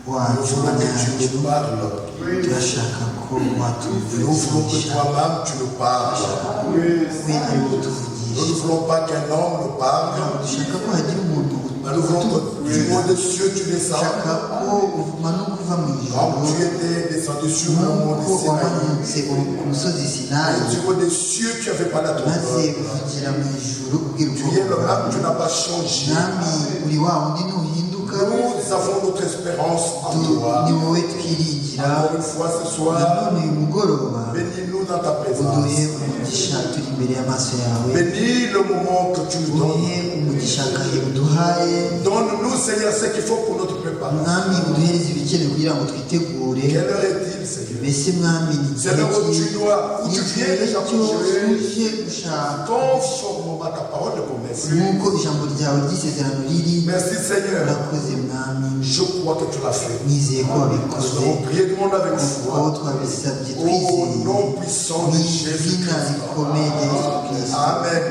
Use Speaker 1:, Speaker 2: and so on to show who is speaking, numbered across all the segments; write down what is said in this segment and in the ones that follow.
Speaker 1: Nous voulons que tu nous parles. Nous voulons que toi-même tu nous parles. Nous ne voulons pas qu'un homme nous parle. Nous voulons que du haut des cieux tu descendes. Comme tu étais descendu sur le mont de Sinaï. Et du haut des cieux tu avais parlé à ton peuple. Tu es le même, tu n'as pas changé. Nous avons notre espérance en toi. Encore une fois ce soir, bénis-nous dans ta présence. Bénis le moment que tu nous donnes. Donne-nous, Seigneur, ce qu'il faut pour notre préparation. Quelle heure est-il, Seigneur? C'est l'heure où tu dois, où tu viens déjà pour jouer. Conformément à ta parole de promesse. Merci, Seigneur. Je crois que tu l'as fait. Nous allons prier du monde avec foi. Au nom puissant de Jésus-Christ. Amen.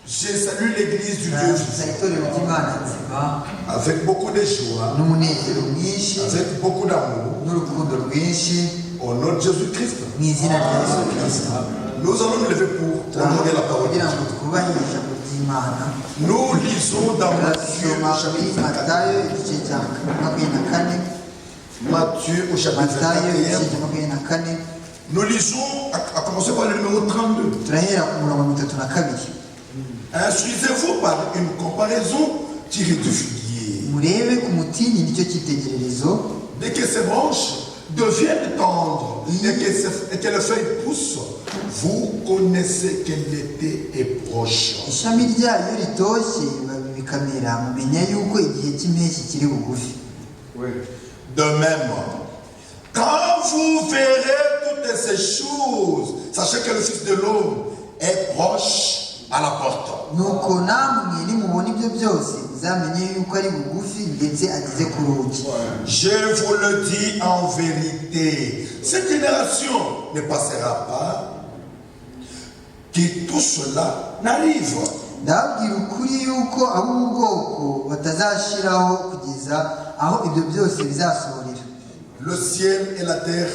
Speaker 1: Je salue l'église du Dieu Jésus. Avec beaucoup de joie. Avec beaucoup d'amour. Au nom de Jésus-Christ. Nous allons nous lever pour honorer la parole de Dieu. Nous lisons dans Matthieu au chapitre 24. Matthieu au chapitre 24. Nous lisons, à commencer par le numéro 32. Instruisez-vous par une comparaison tirée du figuier. Dès que ses branches deviennent tendres et que les feuilles poussent, vous connaissez que l'été est proche. De même, quand vous verrez toutes ces choses, sachez que le Fils de l'homme est proche à la porte. Je vous le dis en vérité, cette génération ne passera pas que tout cela n'arrive. Le ciel et la terre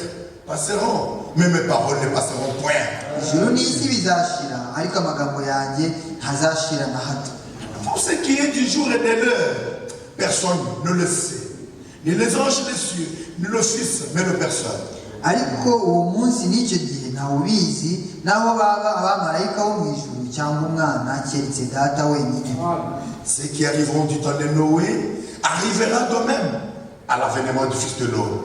Speaker 1: passeront, mais mes paroles ne passeront point. Pour ce qui est du jour et de l'heure, personne ne le sait. Ni les anges des cieux, ni le Fils, mais le personne. Ceux qui arriveront du temps de Noé arrivera de même à l'avènement du Fils de l'homme.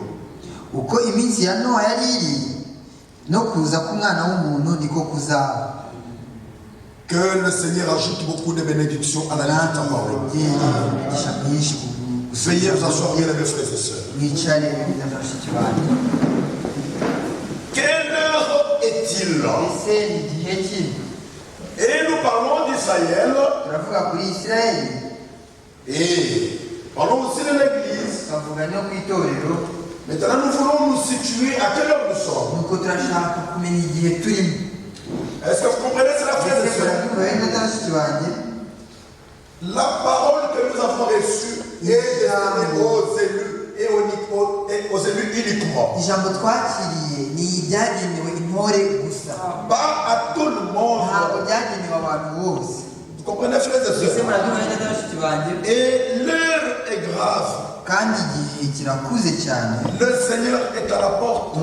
Speaker 1: Que le Seigneur ajoute beaucoup de bénédictions à la vie de ta parole. Veuillez vous asseoir, bien mes frères et sœurs. Quelle heure est-il? Et nous parlons d'Israël. Et parlons aussi de l'Église. Maintenant, nous voulons nous situer à quelle heure nous sommes. Est-ce que vous comprenez cela, frères et sœurs? La parole que nous avons reçue est destinée aux élus et aux élus uniquement. Pas à tout le monde. Vous comprenez, frères et sœurs? Et l'heure est grave. Le Seigneur est à la porte.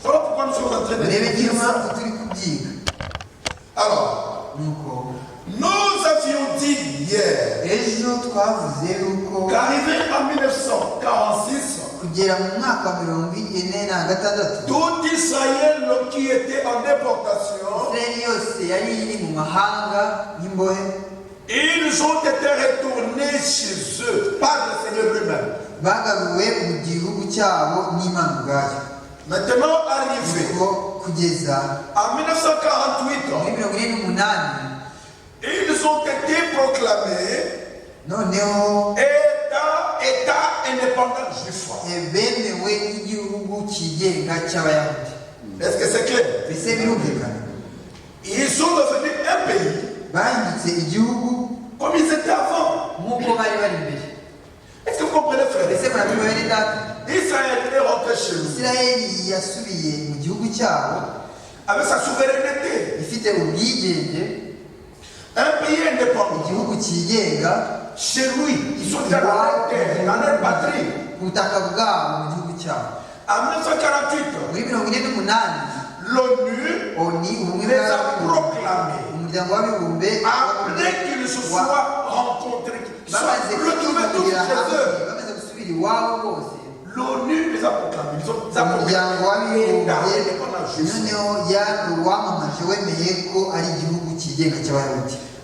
Speaker 1: Voilà pourquoi nous sommes en train de dire ça. Alors, nous avions dit hier qu'arrivé en 1946, tout Israël qui était en déportation, ils ont été retournés chez eux par le Seigneur lui-même. Maintenant arrivé en 1948, ils ont été proclamés État indépendant juif. Est-ce que c'est clair? Ils sont devenus un pays comme ils étaient avant.
Speaker 2: Est-ce que vous comprenez, frère? Israël est rentré chez lui avec sa souveraineté. Un pays indépendant. Chez lui, ils sont déjà dans leur patrie. En 1948, l'ONU les a proclamés après qu'ils se soient rencontrés, qu'ils soient retrouvés tous chez eux. L'ONU les a proclamés. Ils ont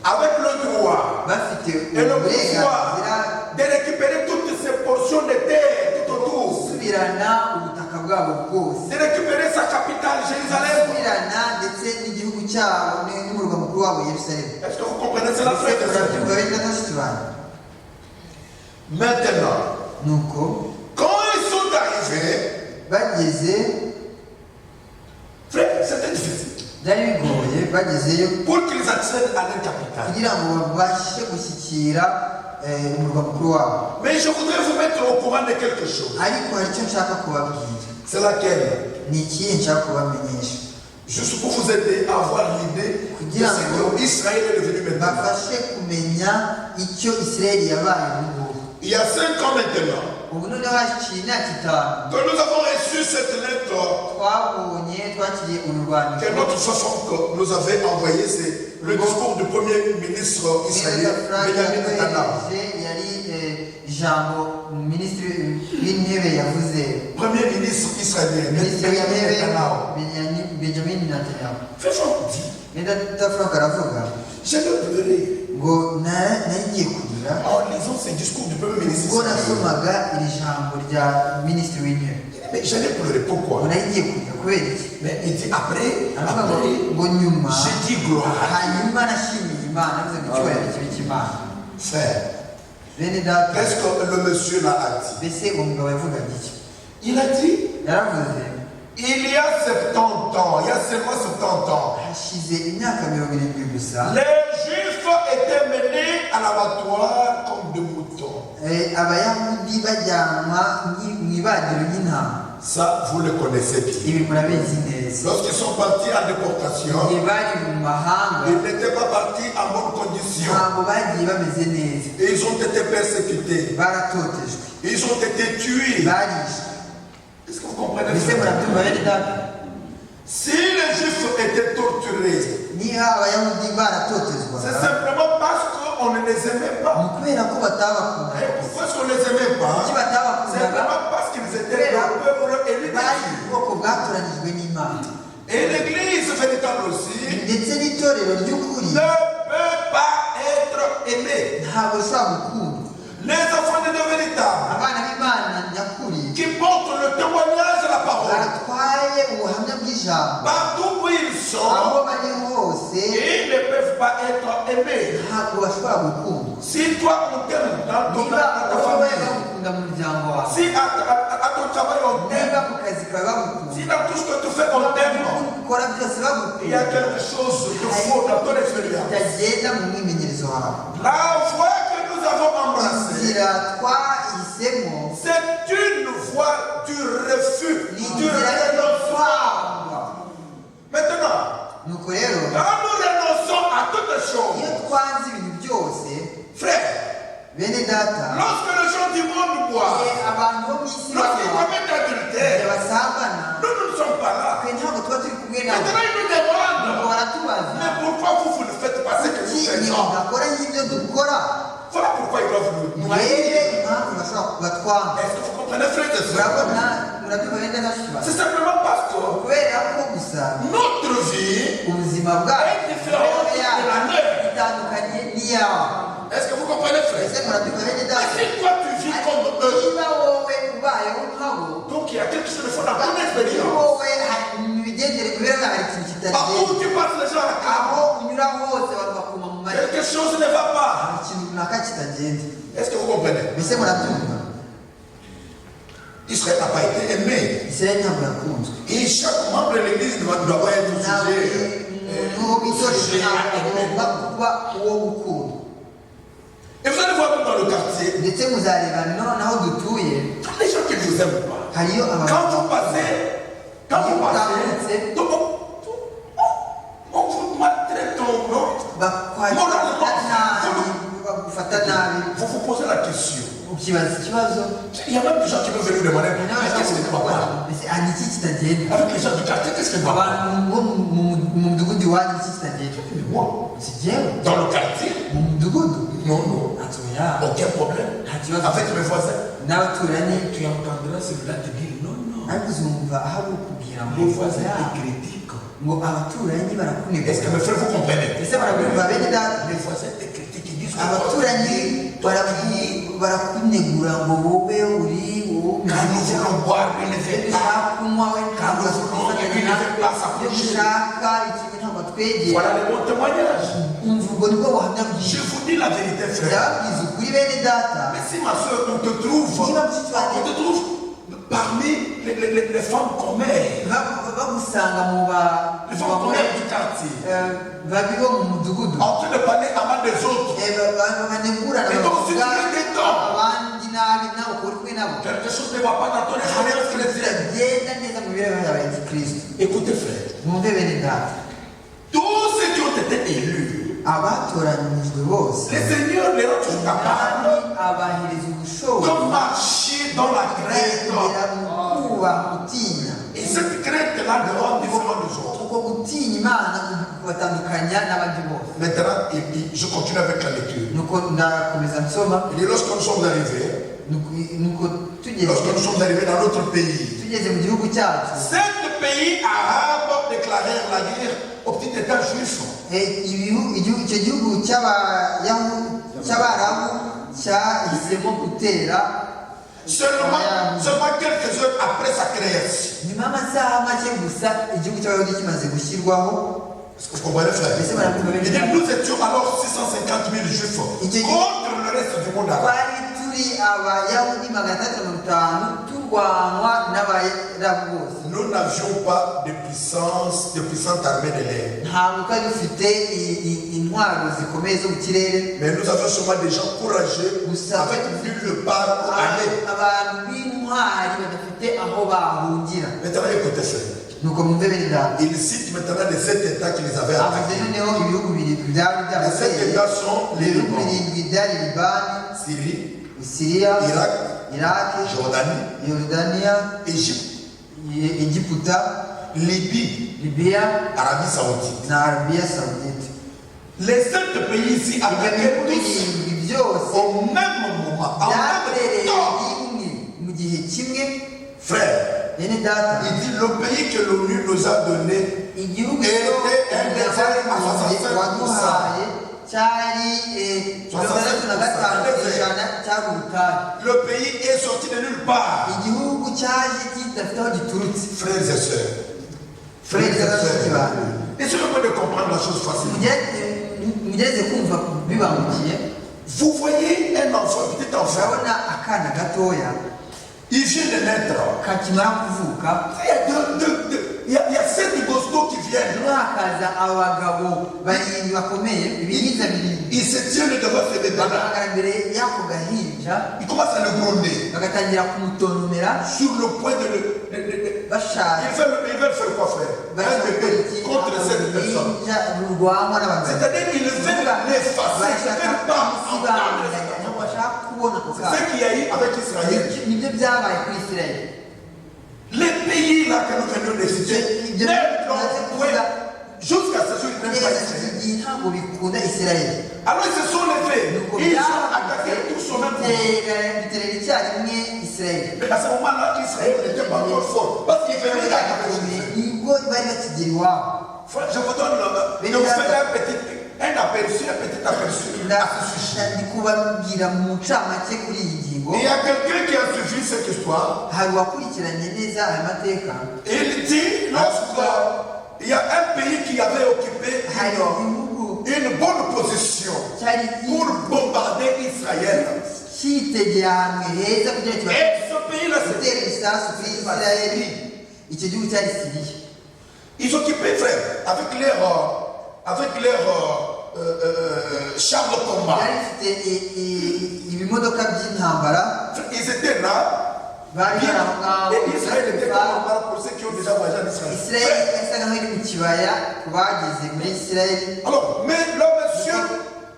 Speaker 2: avec le droit et le pouvoir de récupérer toutes ces portions de terre tout autour, de récupérer sa capitale Jérusalem. Est-ce que vous comprenez cela, frère? Maintenant, quand ils sont arrivés, frère, c'était difficile. Pour qu'ils accèdent à leur capitale. Mais je voudrais vous mettre au courant de quelque chose. C'est laquelle? Juste pour vous aider à avoir l'idée de ce que Israël est devenu maintenant. Il y a 5 ans maintenant que nous avons reçu cette lettre que notre façon que nous avait envoyé, c'est le discours du premier ministre israélien, Benjamin Netanyahu. Premier ministre israélien, Benjamin Netanyahu. Fais-moi dire. J'ai pleuré en lisant ce discours du premier ministre. Mais j'allais pleurer. Pourquoi? Mais il dit après j'ai dit gloire. Frère, qu'est-ce que le monsieur là a dit? Il a dit il y a 70 ans, il y a seulement 70 ans, les Juifs étaient menés à l'abattoir comme des moutons. Ça, vous le connaissez bien. Lorsqu'ils sont partis en déportation, ils n'étaient pas partis en bonne condition. Et ils ont été persécutés. Ils ont été tués. Est-ce que vous comprenez? Si les Juifs étaient torturés, c'est simplement parce qu'on ne les aimait pas. Et pourquoi est-ce qu'on ne les aimait pas? C'est simplement parce qu'ils étaient le peuple élu de Dieu. Et l'église véritable aussi ne peut pas être aimée. Les enfants de Dieu véritables qui portent le témoignage de la parole, partout où ils sont, ils ne peuvent pas être aimés. Si toi on t'aime dans ta famille, si à ton travail on t'aime, si dans tout ce que tu fais on t'aime, il y a quelque chose de faux dans ton expérience. La foi que nous avons embrassée, c'est une voie du refus, du renoncement. Maintenant, quand nous renonçons à toutes choses, frère, lorsque les gens du monde boivent, lorsqu'ils commettent adultère, nous ne sommes pas là. Maintenant, ils nous demandent, mais pourquoi vous ne faites pas ce que nous faisons? Voilà pourquoi ils doivent nous haïr. Est-ce que vous comprenez, frère et sœur? C'est simplement parce que notre vie est différente de la leur. Est-ce que vous comprenez, frère? Si toi tu vis comme eux, donc il y a quelque chose de faux dans ton expérience. Partout où tu passes les gens à quelque chose ne va pas. Est-ce que vous comprenez? Israël n'a pas été aimé. Et chaque membre de l'église ne doit pas être jugé. Et vous allez voir dans le cas quartier, les gens qui ne vous aiment pas. Quand vous passez, on vous maltraite, non? Vous vous posez la question. Il y a même des gens qui peuvent venir demander qu'est-ce qui ne va pas? Avec les gens du quartier, qu'est-ce qui ne va pas? Dans le quartier? Non. Aucun problème. Avec mes voisins. Tu entendras celui-là te dire non. Les voisins te critiquent. Est-ce que mes frères vous comprenez? Les voisins te critiquent, ils disent que quand nous voulons boire, il ne fait pas. Quand nous voulons, il ne fait pas s'approcher. Voilà le bon témoignage. Je vous dis la vérité, frère. Mais si ma soeur, on te trouve parmi les femmes commères. Les femmes commères du quartier. En train de parler à mal des autres. Et donc si tu es dedans, quelque chose ne va pas dans ton expérience chrétienne. Écoutez, frère. Tous ceux qui ont été élus, les seigneurs les ont toujours capables de marcher dans la crainte. Et cette crainte-là ne rend différent des autres. Maintenant, je continue avec la lecture. Et lorsque nous sommes arrivés, dans notre pays, 7 pays arabes déclarèrent la guerre au petit État juif. Seulement quelques heures après sa création. Vous comprenez, frère? Nous étions alors 650 000 juifs contre le reste du monde arabe. Nous n'avions pas de puissante armée de l'air. Mais nous avions seulement des gens courageux avec le part pour aller. Maintenant, écoutez, frère. Il cite maintenant les 7 États qui les avaient attaqués. Les 7 États sont les Liban, Syrie, Irak, Jordanie, Égypte, Libye, Arabie Saoudite. Les 7 pays ici attaquaient tous au même moment, en même temps. Frère, il dit le pays que l'ONU nous a donné était un désert à 65%. Le pays est sorti de nulle part. Frères et sœurs, essayez de comprendre la chose facilement. Vous voyez un enfant, un petit enfant, il vient de naître. Il y a 7 gostos qui viennent. Il se tient devant ce bébé-là. Il commence à le gronder. Sur le point de le... Ils veulent faire quoi, frère? Un bébé contre 7 personnes. C'est-à-dire qu'ils veulent l'effacer. Ils ne veulent pas entendre. C'est ce qu'il y a eu avec Israël. Les pays là que nous venons de citer, jusqu'à ce jour, ils n'aiment pas Israël. Alors ils se sont levés, ils ont attaqué tout son même pays. Mais à ce moment-là, Israël n'était pas encore fort. Parce qu'il venait d'attaquer. Je vous donne un aperçu à ce sujet. Il y a quelqu'un qui a suivi cette histoire. Il dit, lorsqu'il y a un pays qui avait occupé une bonne position pour bombarder Israël. Et ce pays-là, c'était ils occupaient, frère, avec leur chars de combat. Ils étaient là. Et Israël était comme un mal pour ceux qui ont déjà voyagé en Israël. Alors, mais le monsieur,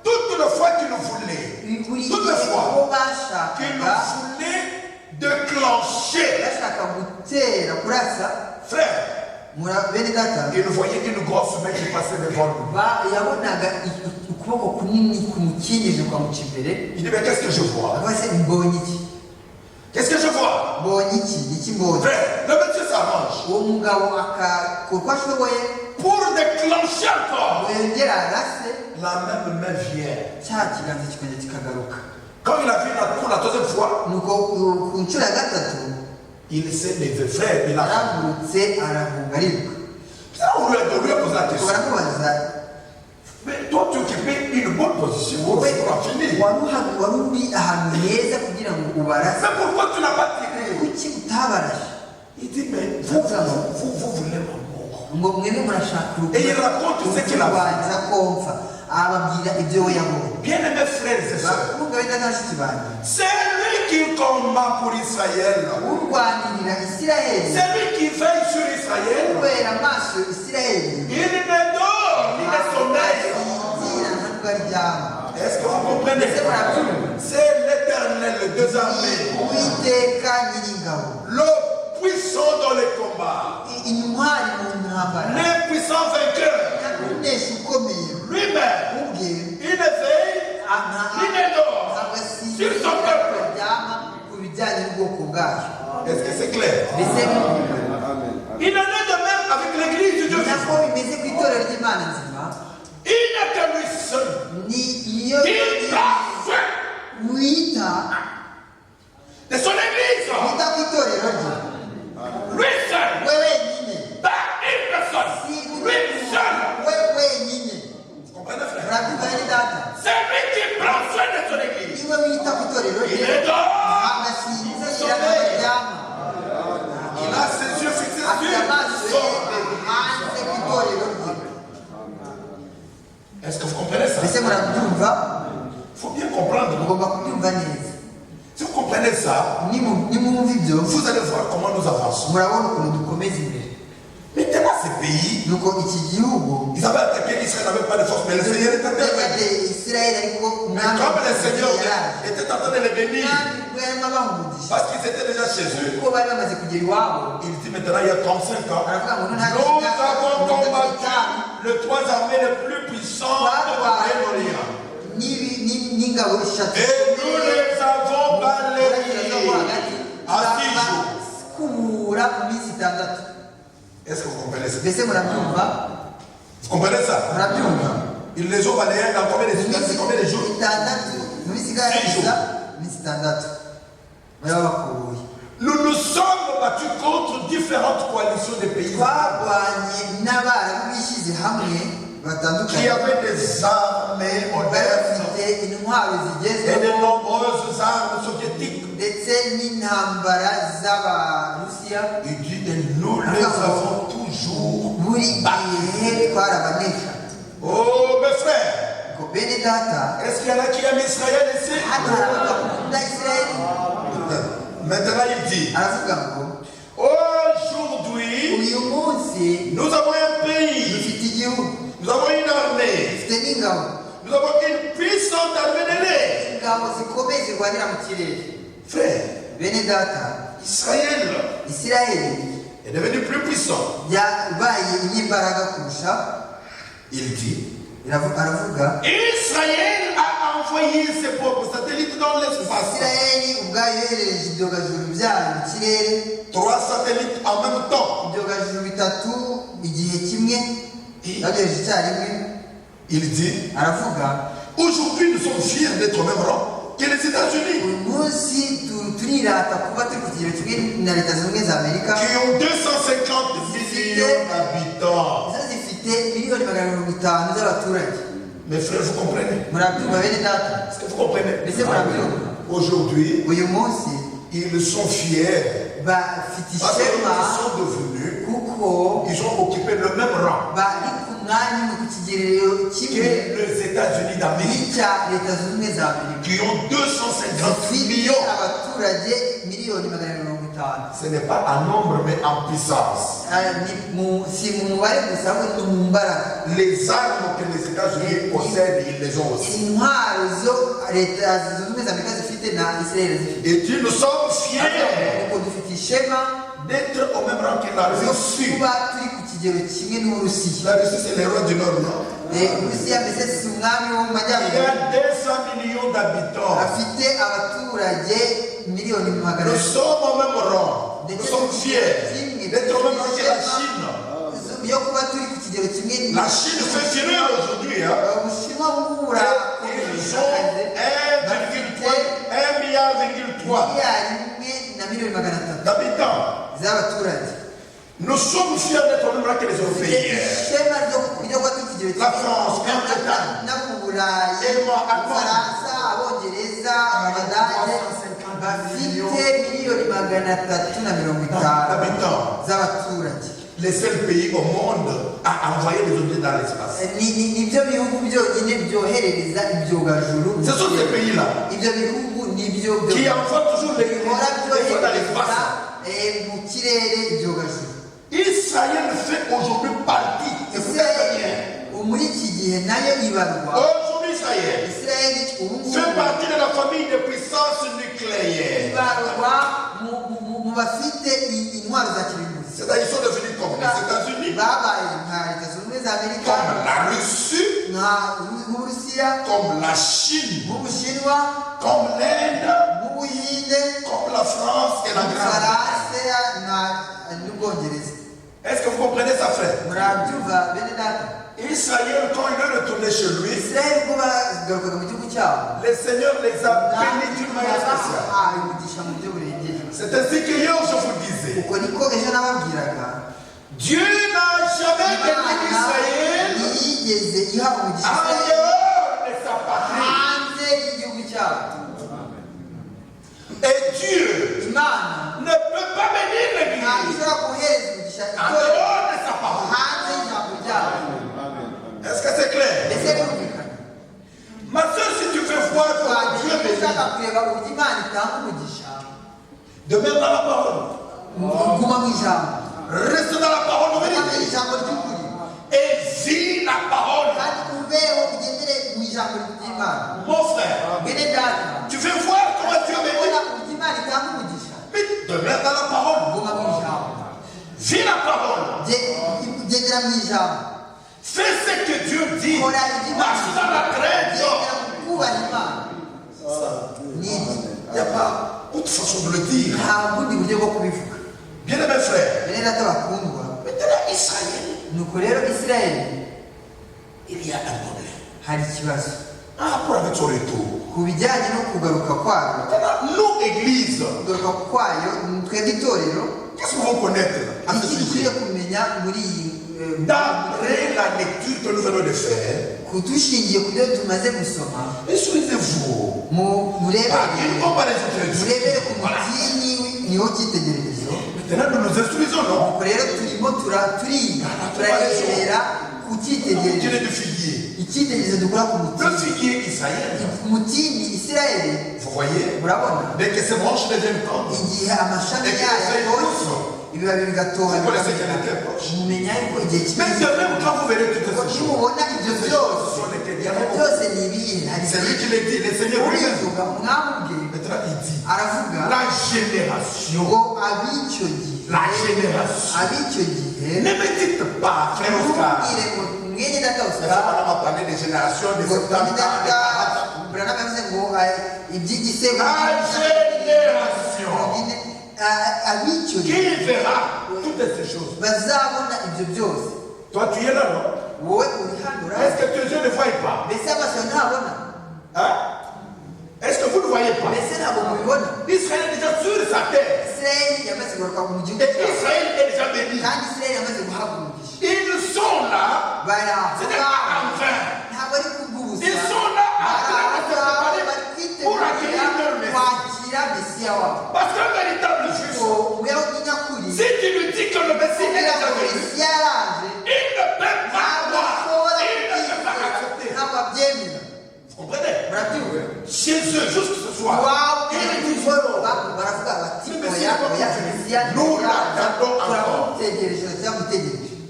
Speaker 2: toutes les fois qu'il voulait, toutes les fois qu'il voulait déclencher, frère, il voyait une grosse main qui passait devant lui. Il dit, mais qu'est-ce que je vois? Qu'est-ce que je vois? Frère, le monsieur s'arrange pour déclencher encore. La même main vient. Quand il a vu pour la deuxième fois, il s'est levé, frère, il a on lui a posé la question. Mais toi, tu occupais une bonne position. Pour finir. Mais pourquoi tu n'as pas tiré? Il dit, mais vous voulez ma mort. Et il raconte ce qu'il a fait. Bien aimé frères et sœurs, c'est lui qui combat pour Israël. C'est lui qui veille sur Israël. Il ne dort ni ne sommeille. Est-ce que vous comprenez? C'est l'Éternel, le deux armées, le puissant dans les combats, le puissant vainqueur. Lui-même, il ne veille, il ne dort sur son peuple. Est-ce que c'est clair? Il en est de même avec l'église de Dieu. Il n'est que lui seul qui prend soin de son église. Lui seul. Pas une personne. Lui seul. Vous comprenez, frère? C'est lui qui prend soin de son église. Il est dehors. Il a ses yeux fixés sur son église. Est-ce que vous comprenez ça? Il faut bien comprendre. Si vous comprenez ça, vous allez voir comment nous avançons. Maintenant, ces pays, ils avaient attaqué Israël, n'avait pas de force, mais le Seigneur était intervenu. Mais comme le Seigneur était en train de les bénir, parce qu'ils étaient déjà chez eux, il dit maintenant, il y a 35 ans, nous avons combattu les trois armées les plus puissantes de l'Orient. Et nous les avons balayés à 6 jours. Est-ce que vous comprenez ça? Vous comprenez ça? Ils les ont balayés dans combien de jours? 6 jours. Nous nous sommes battus contre différentes coalitions de pays qui avaient des armées modernes et de nombreuses armes soviétiques. Il dit, et nous les avons toujours battus. Oh mes frères, est-ce qu'il y en a qui aiment Israël ici? Maintenant il dit, aujourd'hui, nous avons un pays, nous avons une armée, nous avons une puissante armée de l'air. Frère, Israël est devenu plus puissant. Il dit, Israël a envoyé ses propres satellites dans l'espace. 3 satellites en même temps. Il dit, aujourd'hui nous sommes fiers d'être au même rang que les États-Unis, qui ont 250 millions d'habitants. Mes frères, vous comprenez? Est-ce que vous comprenez? Aujourd'hui, ils sont fiers parce qu'ils sont devenus ils ont occupé le même rang que les États-Unis d'Amérique, qui ont 250 millions. Ce n'est pas un nombre, mais en puissance. Les armes que les États-Unis possèdent, ils les ont aussi. Et Dieu, nous sommes fiers d'être au même rang que la Russie. La Russie, c'est le roi du Nord, non? Il y a 200 millions d'habitants. Nous sommes au même rang. Nous sommes fiers d'être au même rang que la Chine. La Chine fait fureur aujourd'hui. Hein? Ils ont 1,3 milliard d'habitants. Nous sommes fiers d'être au même rang que les Européens. La France, les seuls pays au monde à envoyer des objets dans l'espace. Ce sont ces pays-là qui envoient toujours les objets dans l'espace. Israël fait aujourd'hui partie. Aujourd'hui, Israël fait partie de la famille de puissance nucléaire. C'est-à-dire qu'ils sont devenus comme les États-Unis, comme la Russie, comme la Chine, comme l'Inde, comme la France et la Grande-Bretagne. Est-ce que vous comprenez ça, frère? Israël, quand il est retourné chez lui, le Seigneur les a bénis d'une manière spéciale. C'est ainsi que hier je vous disais, Dieu n'a jamais béni Israël en dehors de sa patrie. Et Dieu ne peut pas bénir l'Église en dehors de sa parole. Est-ce que c'est clair? Ma soeur, si tu veux voir comment Dieu bénit, demeure dans la parole. Reste dans la parole de vérité. Et vis la parole. Mon frère, tu veux voir comment Dieu bénit? Mais demeure dans la parole. Vis la parole. Fais ce que Dieu dit. Marche dans la crainte. Il n'y a pas autre façon de le dire. Bien aimé frère. Maintenant Israël. Il y a un problème. Pour avec son retour. Nous, Église, qu'est-ce qu'on va connaître à ce sujet? D'après la lecture que nous venons de faire, instruisez-vous par une comparaison très juste. Maintenant, nous nous instruisons, non? Du figuier. Le figuier Israël. Vous voyez? Dès que ces branches deviennent tendres, et que les feuilles poussent, vous connaissez qu'elle était proche. Mais de même, quand vous verrez toutes ces choses, c'est lui qui les dit, le Seigneur lui-même. Maintenant, il dit la génération. Ne me dites pas, frère Oscar. On va parler des générations, des 70 ans, des 40 ans. La génération qui verra toutes ces choses. Toi, tu es là, non? Est-ce que tes yeux ne voient pas? Hein? Est-ce que vous ne voyez pas? Israël est déjà sur sa terre. Et Israël est déjà béni. Ils sont là. Ce n'est pas en vain. Ils sont là pour accueillir leur Messie. Parce qu'un véritable juif, si tu lui dis que le Messie déjà venu, il ne peut pas croire, il ne peut pas accepter. Vous comprenez? Chez eux, juste ce soir, nous l'attendons encore.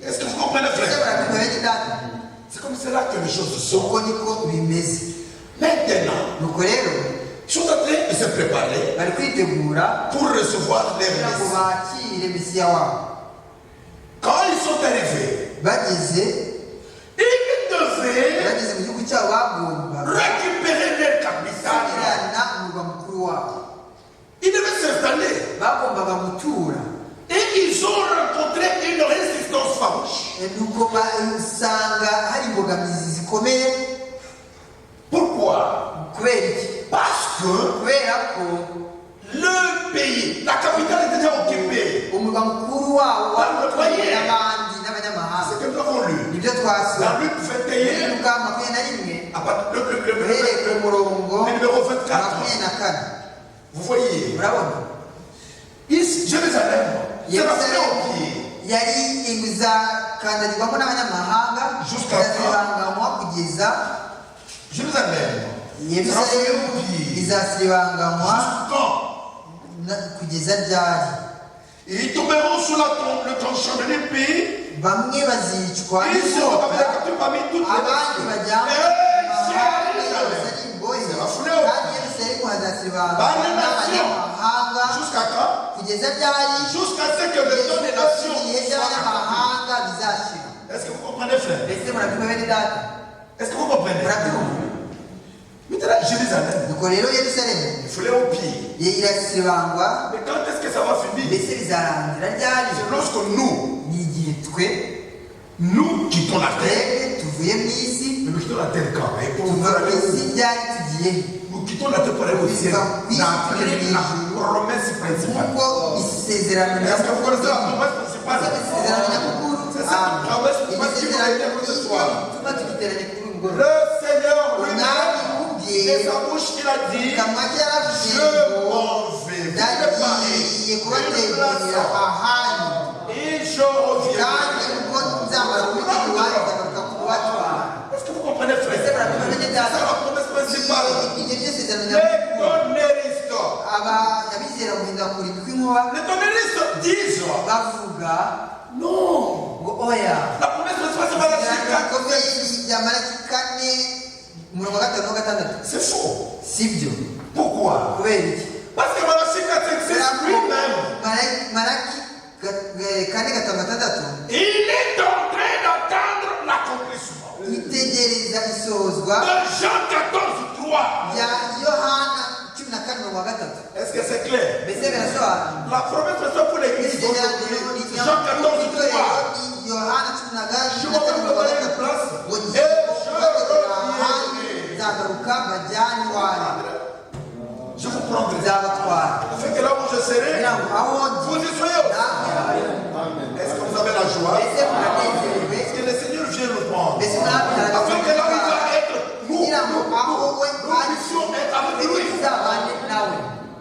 Speaker 2: Est-ce que vous comprenez, frère? C'est comme cela que les choses sont. Maintenant, ils sont en train de se préparer pour recevoir les Messie. Quand ils sont arrivés, ils devaient récupérer leur capital. Ils devaient s'installer. Et ils ont rencontré une résistance farouche. Pourquoi? Parce que le pays, la capitale est déjà occupée. C'est que nous avons lu. Dans Luc 21, à partir le numéro 24. Vous voyez, ici, Jérusalem, c'est la fleur au pied. Jusqu'à Jérusalem. Ils tomberont sous le tranchant de l'épée. Ils seront avec la captive parmi toutes les nations. C'est la fleur. Jusqu'à quand? Jusqu'à ce que le temps des nations soit. Est-ce que vous comprenez, frère? Est-ce que vous comprenez? Maintenant, Jérusalem, il fallait au pied. Mais quand est-ce que ça va finir? C'est lorsque nous quittons la terre. Mais nous quittons la terre quand? Nous quittons la terre pour aller au ciel. La promesse principale. Est-ce que vous connaissez la promesse principale? C'est ça la promesse principale qui va être ce soir. Le Seigneur lui-même, de sa bouche, il a dit, je m'en vais. Et je reviendrai. Est-ce que vous comprenez, frère? C'est la promesse principale. Les tonnéristes disent non. La promesse principale, c'est faux. Pourquoi? Parce que Malachie 4:5 lui-même, il est en train d'attendre l'accomplissement. De Jean 14:3. Est-ce que c'est clair? La promesse principale pour l'église d'aujourd'hui, Jean 14:3. Je vais vous donner une place. Et je vous prendrai. Afin que là où je serai, vous y soyez. Est-ce que vous avez la joie? Est-ce que le Seigneur vient nous prendre? Afin que là où il va être, nous puissions être avec lui.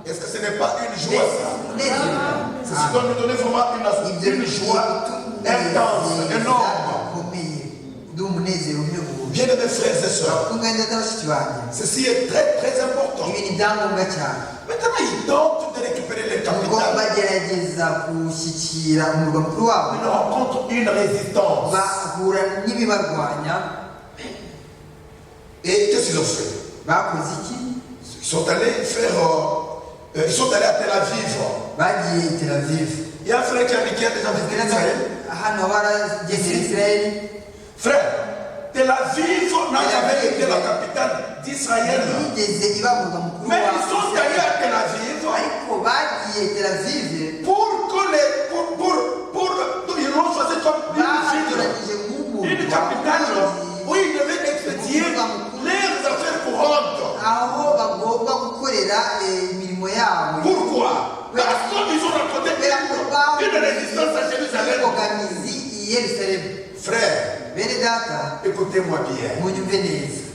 Speaker 2: Est-ce que ce n'est pas une joie, ça? C'est ce qui doit nous donner vraiment une joie intense, énorme. Bien de mes frères et sœurs, ceci est très très important. Maintenant, ils tentent de récupérer les capitales. Ils rencontrent une résistance. Et qu'est-ce qu'ils ont fait? Ils sont allés à Tel Aviv. Il y a un frère qui a déjà visité Israël. Frère, Tel Aviv n'a jamais été la capitale d'Israël. Mais ils sont allés à Tel Aviv pour ils l'ont choisi comme une capitale où ils devaient expédier leurs affaires courantes. Pourquoi? Parce qu'ils ont rencontré une résistance à Jérusalem. Frère, écoutez-moi bien.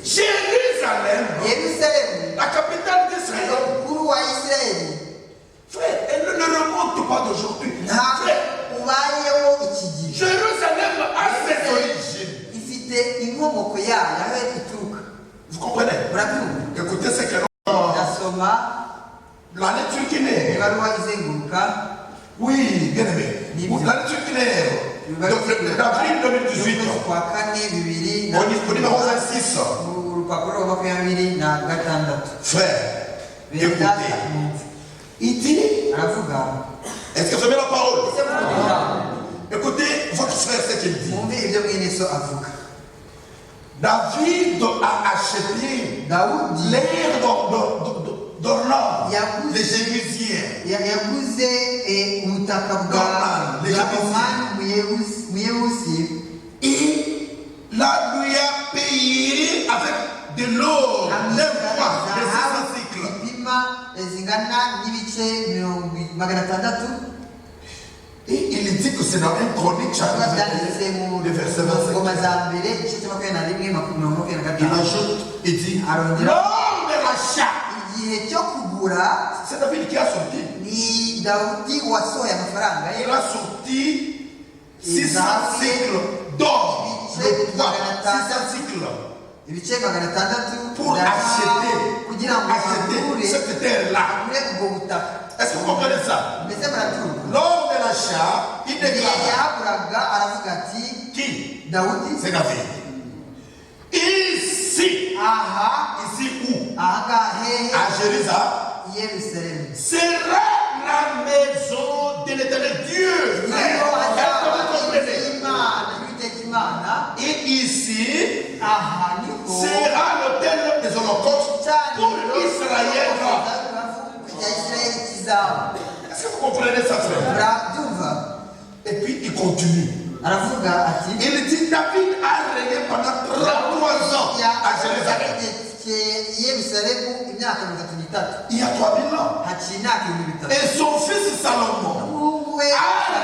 Speaker 2: Jérusalem, la capitale d'Israël, frère, elle ne remonte pas d'aujourd'hui. La lecture qui n'est. Oui, bien aimé. La lecture qui n'est. D'avril 2018. Au numéro 26. Frère, écoutez. Il dit. Est-ce que vous avez la parole? Écoutez votre frère ce qu'il dit. David a acheté l'air d'Ornan, les Jébusiens. Et là, lui a payé avec de l'or, d'un poids de 600 cycles. Et il dit que c'est dans une chronique chapitre de verset 25. Il ajoute, il dit, lors de l'achat, c'est David qui a sorti. Il a sorti 600 cycles d'or, le poids, 600 cycles. Pour acheter cette terre-là. Est-ce que vous comprenez ça? Lors de l'achat, il déclare qui? C'est David. Ici où? À Jérusalem. Sera la maison de l'Éternel Dieu. Et ici sera l'autel des holocaustes pour Israël. Est-ce que vous comprenez ça, frère? Et puis il continue. Il dit David a régné pendant 33 ans à Jérusalem. Il y a 3000 ans. Et son fils Salomon a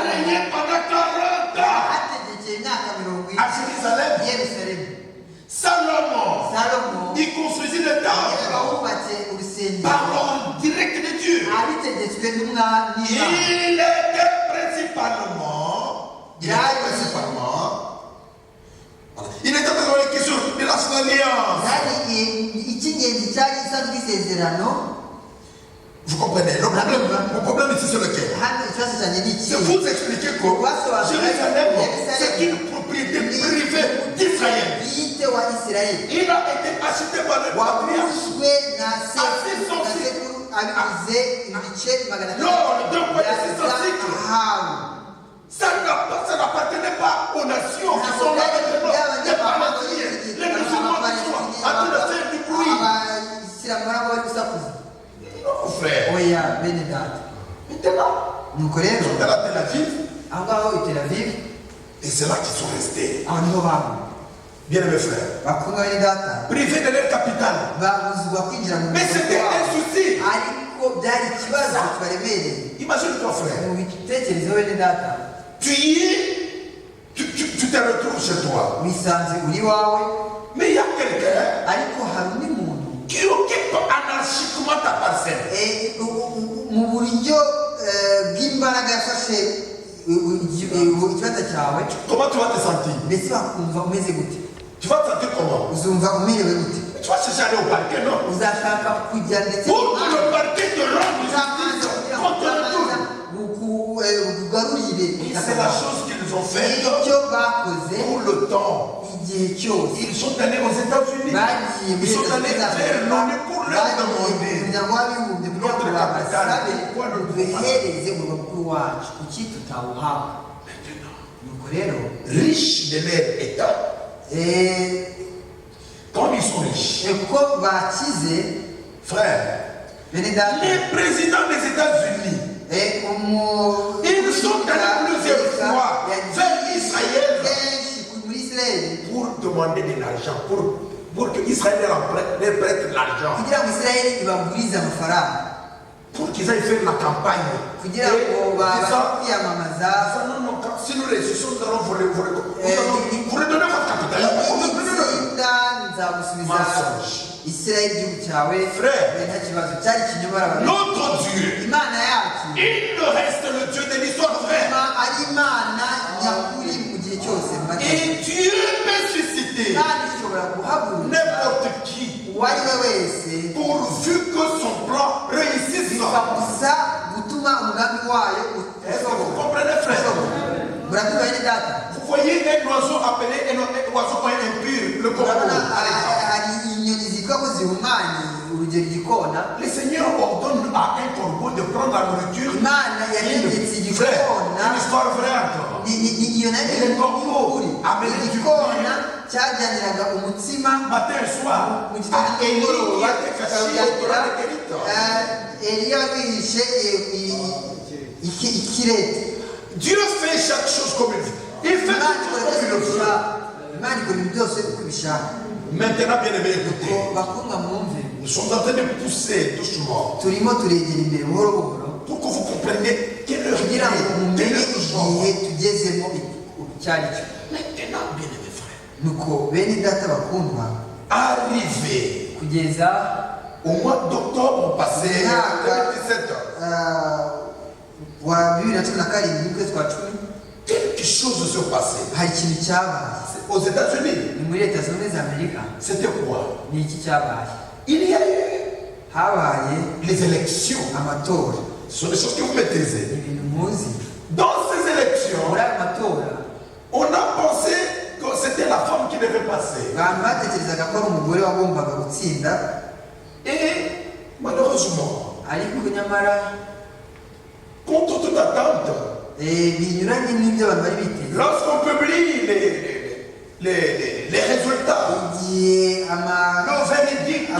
Speaker 2: régné pendant 40 ans à Jérusalem. Salomon, il construisit le temple par l'ordre direct de Dieu. Il était principalement, il était dans les questions de l'alliance. Vous comprenez? Le problème ici c'est lequel? C'est vous expliquer que Jérusalem, c'est une propriété privée d'Israël. Il a été acheté par le patriarche à 600 cycles. Lors de 2 poids de 600 cycles. Ça n'appartenait pas aux nations qui sont là maintenant. Les Palestiniens, les musulmans qui sont en train de faire du bruit. Non, frère. Maintenant, ils sont à Tel Aviv. Et c'est là qu'ils sont restés. Bien mes frères. Privés de leur capitale. Mais c'était un souci. Imagine-toi, frère. Tu te retrouves chez toi. Mais il y a quelqu'un qui occupe anarchiquement ta parcelle. Comment tu vas te sentir? Tu vas te sentir comment? Tu vas chercher à aller au parquet, non? Pour que le parquet te rende justice contre le tout. C'est la chose qu'ils ont fait pour le temps. Ils sont allés aux États-Unis. Ils sont allés faire l'ONU pour leur demander notre capitale. Pourquoi nous riches de leur État. Comme ils sont riches. Frère, les présidents des États-Unis, ils sont allés plusieurs fois vers Israël pour demander de l'argent, pour que Israël leur prête l'argent. Pour qu'ils aillent faire la campagne. Si nous réussissons, nous allons vous redonner votre capital. Mensonge. Frère, notre Dieu, il ne reste le Dieu de l'histoire vraie. Et Dieu peut susciter n'importe qui pourvu que son plan Le Seigneur ordonne à un corbeau de prendre la nourriture. Frère, une histoire vraie encore. Le corbeau amenait du pain matin et soir à Élie qui était caché auprès de Kérith. Dieu fait chaque chose comme il veut. Il fait tout comme il le veut. Maintenant, bien aimé, écoutez. Nous sommes en train de pousser doucement pour que vous compreniez quelle heure il est. Maintenant, bien aimé frère. Arrivé au mois d'octobre passé, 2017, quelque chose se passait. Aux États-Unis. C'était quoi? Il y a eu les élections. Ce sont des choses que vous maîtrisez. Dans ces élections, on a pensé que c'était la femme qui devait passer. Et malheureusement, contre toute attente, lorsqu'on publie les résultats, le verdict de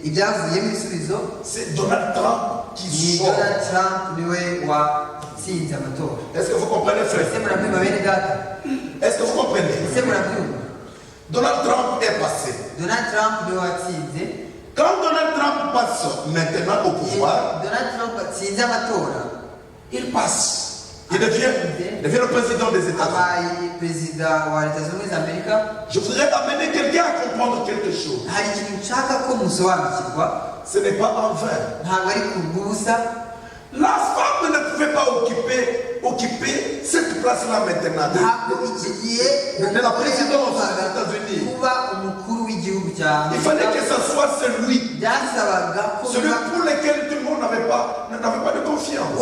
Speaker 2: les élections, c'est Donald Trump qui sort. Est-ce que vous comprenez, frère? Est-ce que vous comprenez? Donald Trump est passé. Quand Donald Trump passe maintenant au pouvoir, il passe. Il devient le président des États-Unis. Je voudrais amener quelqu'un à comprendre quelque chose. Ce n'est pas en vain. La femme ne pouvait pas occuper cette place-là maintenant. De la présidence des États-Unis. Il fallait que ce soit celui pour lequel tout le monde n'avait pas de confiance.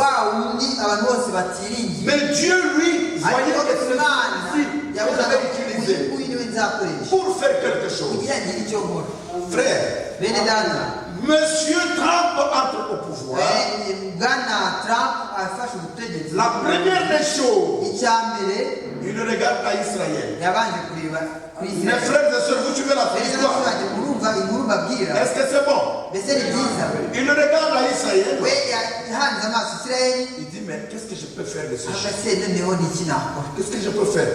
Speaker 2: Mais Dieu, lui, voyait que celui-ci vous avez utilisé pour faire quelque chose. Frère, Monsieur Trump entre au pouvoir. La première des choses, il regarde à Israël. Mes frères et sœurs, vous suivez la histoire. Est-ce que c'est bon? Il regarde à Israël. Il dit, mais qu'est-ce que je peux faire de ce choses? Qu'est-ce que je peux faire?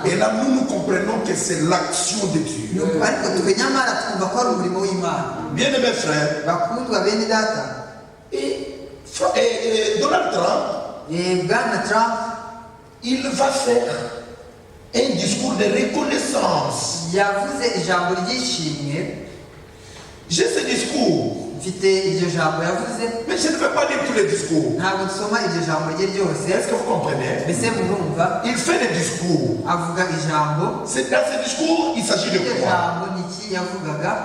Speaker 2: Et là, nous comprenons que c'est l'action de Dieu. Bien aimé frère. Et Donald Trump, il va faire un discours de reconnaissance. J'ai ce discours. Mais je ne vais pas lire tous les discours. Est-ce que vous comprenez? Il fait des discours. C'est dans ce discours, il s'agit de quoi?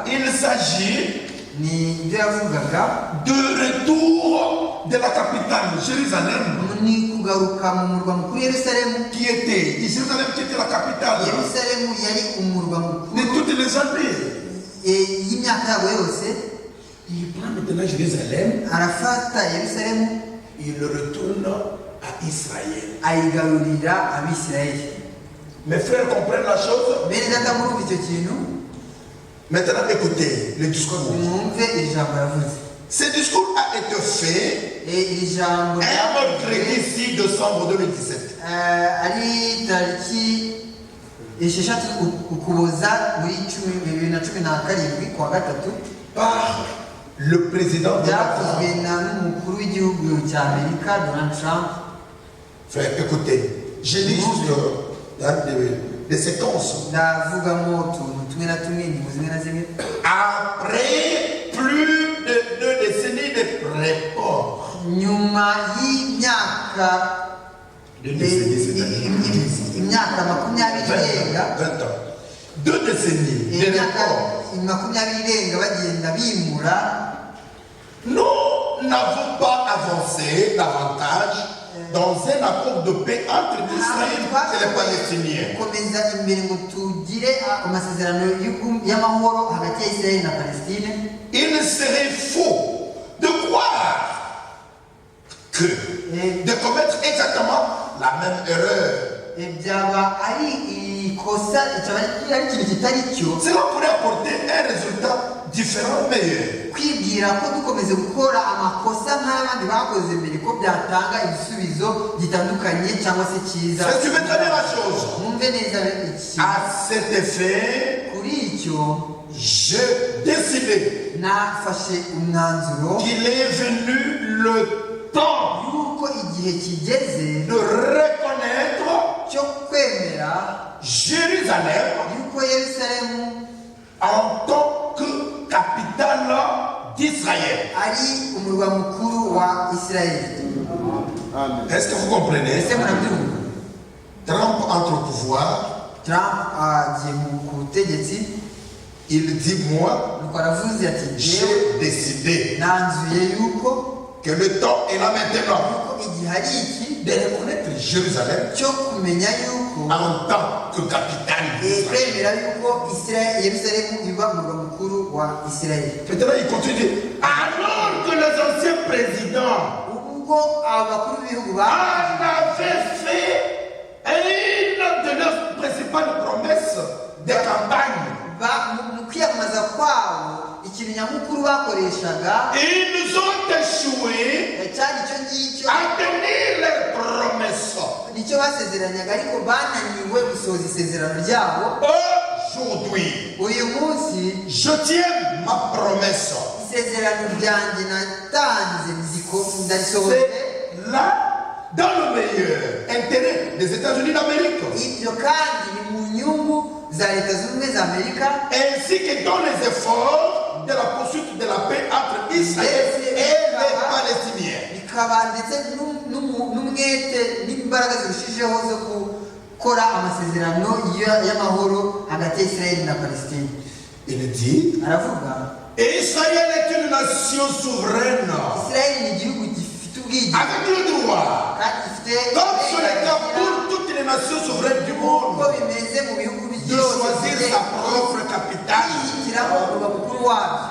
Speaker 2: Il s'agit de retour de la capitale Jérusalem, qui était la capitale de toutes les années. Il prend maintenant Jérusalem, il retourne à Israël. Mes frères comprennent la chose. Maintenant, écoutez le discours. Ce discours a été fait un mercredi 6 décembre 2017. Par le président Donald Trump. Frère, écoutez, je lis juste des séquences. Après plus de 2 décennies de report. 2 décennies de report. Nous n'avons pas avancé davantage
Speaker 3: dans un accord de paix entre Israël et les Palestiniens. Il serait faux de croire que de commettre exactement la même erreur. Cela pourrait apporter un résultat différent, meilleur.
Speaker 1: kwibwira ko dukomeze gukora amakosa nk'abandi bakoze mbere ko byatanga ibisubizo gitandukanye cyangwa se cyiza.
Speaker 3: Tu veux très bien la chose.
Speaker 1: Mwumve neza iki.
Speaker 3: À cet effet,
Speaker 1: kuri icyo
Speaker 3: j'ai décidé
Speaker 1: nafashe umwanzuro
Speaker 3: qu'il est venu le temps
Speaker 1: yuko igihe kigeze
Speaker 3: de reconnaître
Speaker 1: cyo kwemera
Speaker 3: Jérusalem
Speaker 1: yuko Yerusalemu
Speaker 3: en tant que capitale d'Israël.
Speaker 1: ari umurwa mukuru wa Israeli.
Speaker 3: Est-ce que vous comprenez?
Speaker 1: Ese murabyumva?
Speaker 3: Trump entre au pouvoir.
Speaker 1: Trump agiye ku butegetsi.
Speaker 3: Il dit moi,
Speaker 1: nuko aravuze ati
Speaker 3: j'ai décidé
Speaker 1: nanzuye yuko
Speaker 3: que le temps est là maintenant
Speaker 1: igihe ari iki
Speaker 3: de reconnaître Jérusalem
Speaker 1: cyo kumenya yuko
Speaker 3: en tant que capitale d'Israël.
Speaker 1: kwemera yuko Yerusalemu iba umurwa mukuru wa Israeli.
Speaker 3: Maintenant il continue. Alors que les anciens présidents
Speaker 1: ubwo abakuru b'ibihugu
Speaker 3: avaient fait une de leurs principales promesses de campagne.
Speaker 1: mu kwiyamamaza kwabo ikintu nyamukuru bakoreshaga
Speaker 3: Ils ont échoué
Speaker 1: cyari icyo ngicyo
Speaker 3: à tenir leurs promesses.
Speaker 1: nicyo basezeranyaga ariko bananiwe gusohoza isezerano ryabo.
Speaker 3: Aujourd'hui,
Speaker 1: uyu munsi
Speaker 3: je tiens ma promesse.
Speaker 1: isezerano ryanjye natanze ndarisohoje.
Speaker 3: C'est là dans le meilleur intérêt des États-Unis d'Amérique.
Speaker 1: ibyo kandi ni mu nyungu za leta zunze ubumwe za Amerika
Speaker 3: ainsi que dans les efforts de la poursuite de la paix entre Israël et les Palestiniens.
Speaker 1: bikaba ndetse n'umwete n'imbaraga zirushijeho zo gukora amasezerano y'amahoro hagati ya Israeli na Palestine.
Speaker 3: Il dit,
Speaker 1: aravuga
Speaker 3: Israël est une nation souveraine
Speaker 1: Israeli ni igihugu gifite ubwigenge
Speaker 3: avec le droit,
Speaker 1: kandi gifite
Speaker 3: comme c'est le cas pour toutes les nations souveraines du monde,
Speaker 1: uko bimeze mu bihugu
Speaker 3: de
Speaker 1: byose
Speaker 3: choisir sa propre capitale.
Speaker 1: yihitiramo umurwa mukuru wabyo.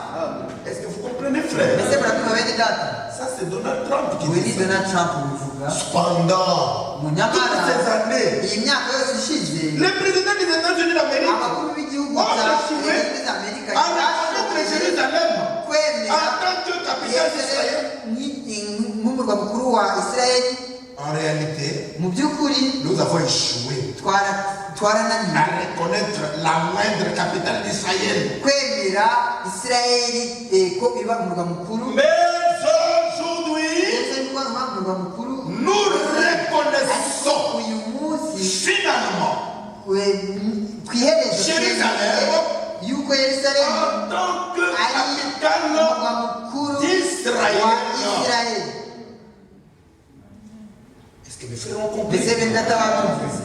Speaker 3: Est-ce que vous comprenez, frère?
Speaker 1: ese murabyumva bene data?
Speaker 3: Ça, c'est Donald Trump qui
Speaker 1: uyu ni
Speaker 3: dit ça.
Speaker 1: Donald Trump ubivuga.
Speaker 3: Cependant,
Speaker 1: munyamara
Speaker 3: toutes ces années,
Speaker 1: iyi myaka yose ishize
Speaker 3: les présidents des États-Unis d'Amérique
Speaker 1: abakuru b'igihugu
Speaker 3: ont
Speaker 1: cya
Speaker 3: échoué
Speaker 1: Leta Zunze Amerika
Speaker 3: à reconnaître Jérusalem
Speaker 1: kwemera
Speaker 3: en tant que capitale d'Israël.
Speaker 1: nk'umurwa mukuru wa Israeli.
Speaker 3: En réalité,
Speaker 1: mu by'ukuri
Speaker 3: nous avons échoué
Speaker 1: twarananiwe
Speaker 3: à reconnaître la moindre capitale d'Israël.
Speaker 1: kwemera Israeli ko iba umurwa mukuru.
Speaker 3: Mais aujourd'hui,
Speaker 1: umurwa mukuru
Speaker 3: nous reconnaissons
Speaker 1: uyu munsi
Speaker 3: finalement
Speaker 1: ku iherezo
Speaker 3: Jérusalem
Speaker 1: yuko Yerusalemu
Speaker 3: en tant que
Speaker 1: ari
Speaker 3: capitale
Speaker 1: umurwa mukuru
Speaker 3: d'Israël.
Speaker 1: wa Israeli.
Speaker 3: Est-ce que mes frères ont compris?
Speaker 1: mbese bene data babyumvise?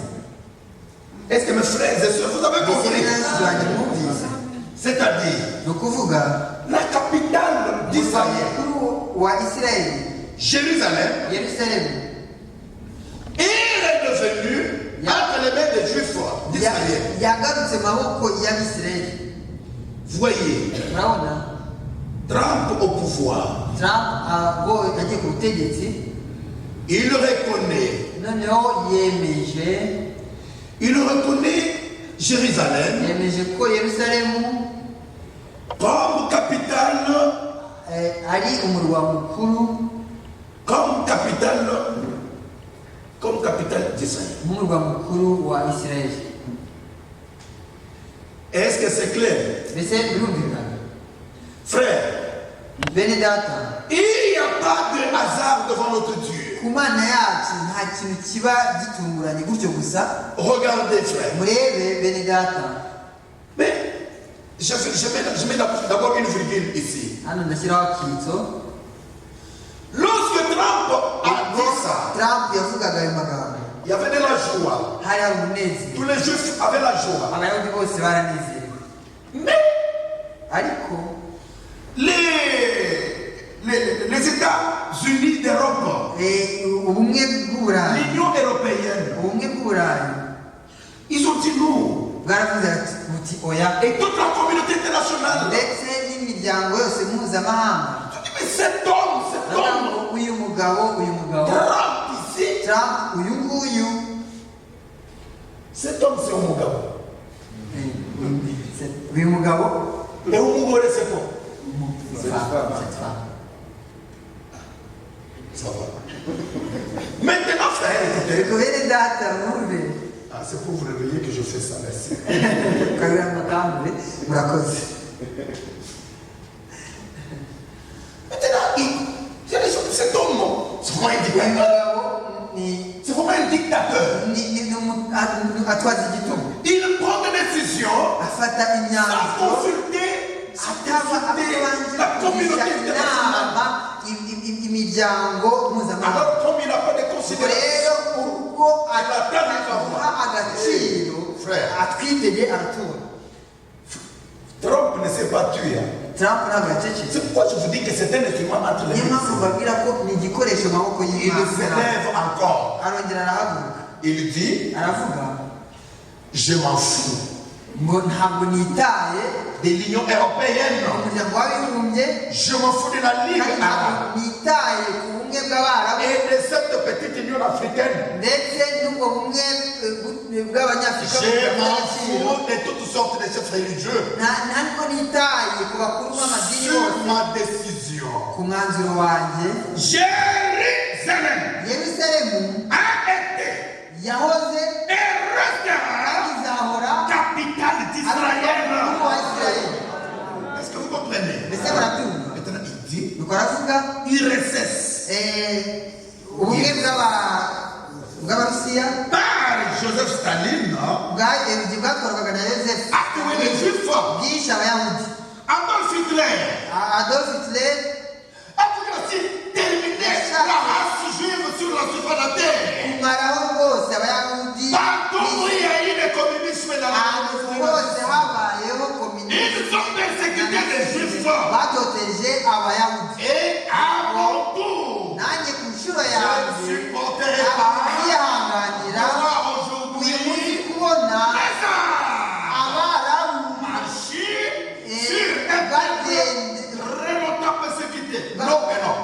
Speaker 3: Est-ce que mes frères et sœurs, vous avez
Speaker 1: mbese
Speaker 3: compris?
Speaker 1: bene data banjye mwumvise?
Speaker 3: C'est-à-dire,
Speaker 1: ni ukuvuga
Speaker 3: la capitale
Speaker 1: umurwa
Speaker 3: d'Israël,
Speaker 1: mukuru wa Israeli
Speaker 3: Jérusalem,
Speaker 1: Yerusalemu
Speaker 3: est redevenue entre les mains des Juifs d'Israël.
Speaker 1: yagarutse mu maboko y'Abisirayeli.
Speaker 3: Voyez,
Speaker 1: murabona
Speaker 3: Trump au pouvoir,
Speaker 1: Trump agiye ku butegetsi
Speaker 3: il reconnaît Jérusalem
Speaker 1: yemeje ko Yerusalemu
Speaker 3: comme capitale,
Speaker 1: ari umurwa mukuru
Speaker 3: comme capitale d'Israël.
Speaker 1: nk'umurwa mukuru wa Isirayeli.
Speaker 3: Est-ce que c'est clair?
Speaker 1: mbese birumvikana
Speaker 3: Frère,
Speaker 1: bene data?
Speaker 3: il n'y a pas de hasard devant notre Dieu.
Speaker 1: ku Mana yacu nta kintu kiba gitunguranye gutyo gusa.
Speaker 3: Regardez, frère.
Speaker 1: murebe bene data.
Speaker 3: Mais je mets d'abord une virgule ici.
Speaker 1: hano ndashyiraho akitso.
Speaker 3: Lorsque Trump a dit ça,
Speaker 1: Trump yavugaga ayo magambo
Speaker 3: il y avait de la joie.
Speaker 1: hari hari umunezero.
Speaker 3: Tous les Juifs avaient la joie.
Speaker 1: abayahudi bose baranezerewe.
Speaker 3: Mais
Speaker 1: ariko
Speaker 3: les les États-Unis d'Europe, l'Union européenne, ils ont dit non. Et toute la communauté internationale. Tu dis, mais cet homme, Trump ici, cet homme c'est Umugabo. Et Umugore c'est quoi?
Speaker 1: Cette femme.
Speaker 3: Ça va. Maintenant, frère, écoutez. Ah, c'est pour vous réveiller que je fais ça, merci. Maintenant, cet homme, c'est vraiment un dictateur. C'est vraiment un dictateur. Il prend des décisions sans consulter la communauté internationale. Alors, comme il n'a pas de considération pour la frère, Trump ne s'est pas tué. C'est pourquoi je vous dis que c'est un instrument entre les mains. Il s'élève encore. Il dit, je m'en fous de l'Union européenne. Je m'en fous de la Ligue arabe. Et de cette petite Union africaine. Je m'en fous de toutes sortes de chefs religieux. Sur ma décision, Jérusalem a été et restera capitale d'Israël. Est-ce que vous comprenez? Maintenant, il dit, il recesse par Joseph Staline a tué les Juifs. Adolf Hitler a voulu aussi terminer la race juive sur la surface de la terre. Partout où il y a eu le communisme dans la ils ont persécuté les Juifs. Et à mon tour, je ne supporterai pas de voir aujourd'hui les Arabes marcher sur un peuple remontant persécuté. Non et non.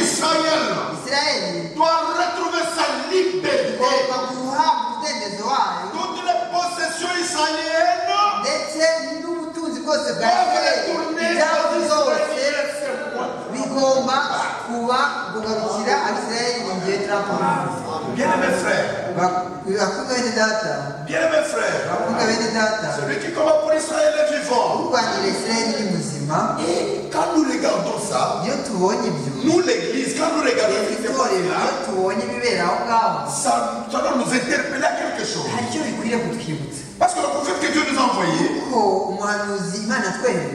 Speaker 3: Israël doit retrouver sa liberté. Toutes les possessions israéliennes doivent retourner aux Israéliens. Bien-aimés frères, bien-aimés frères, celui qui combat pour Israël est vivant. Et quand nous regardons ça, nous l'église, quand nous regardons ça doit nous interpeller à quelque chose. Parce que le prophète que Dieu nous a envoyé,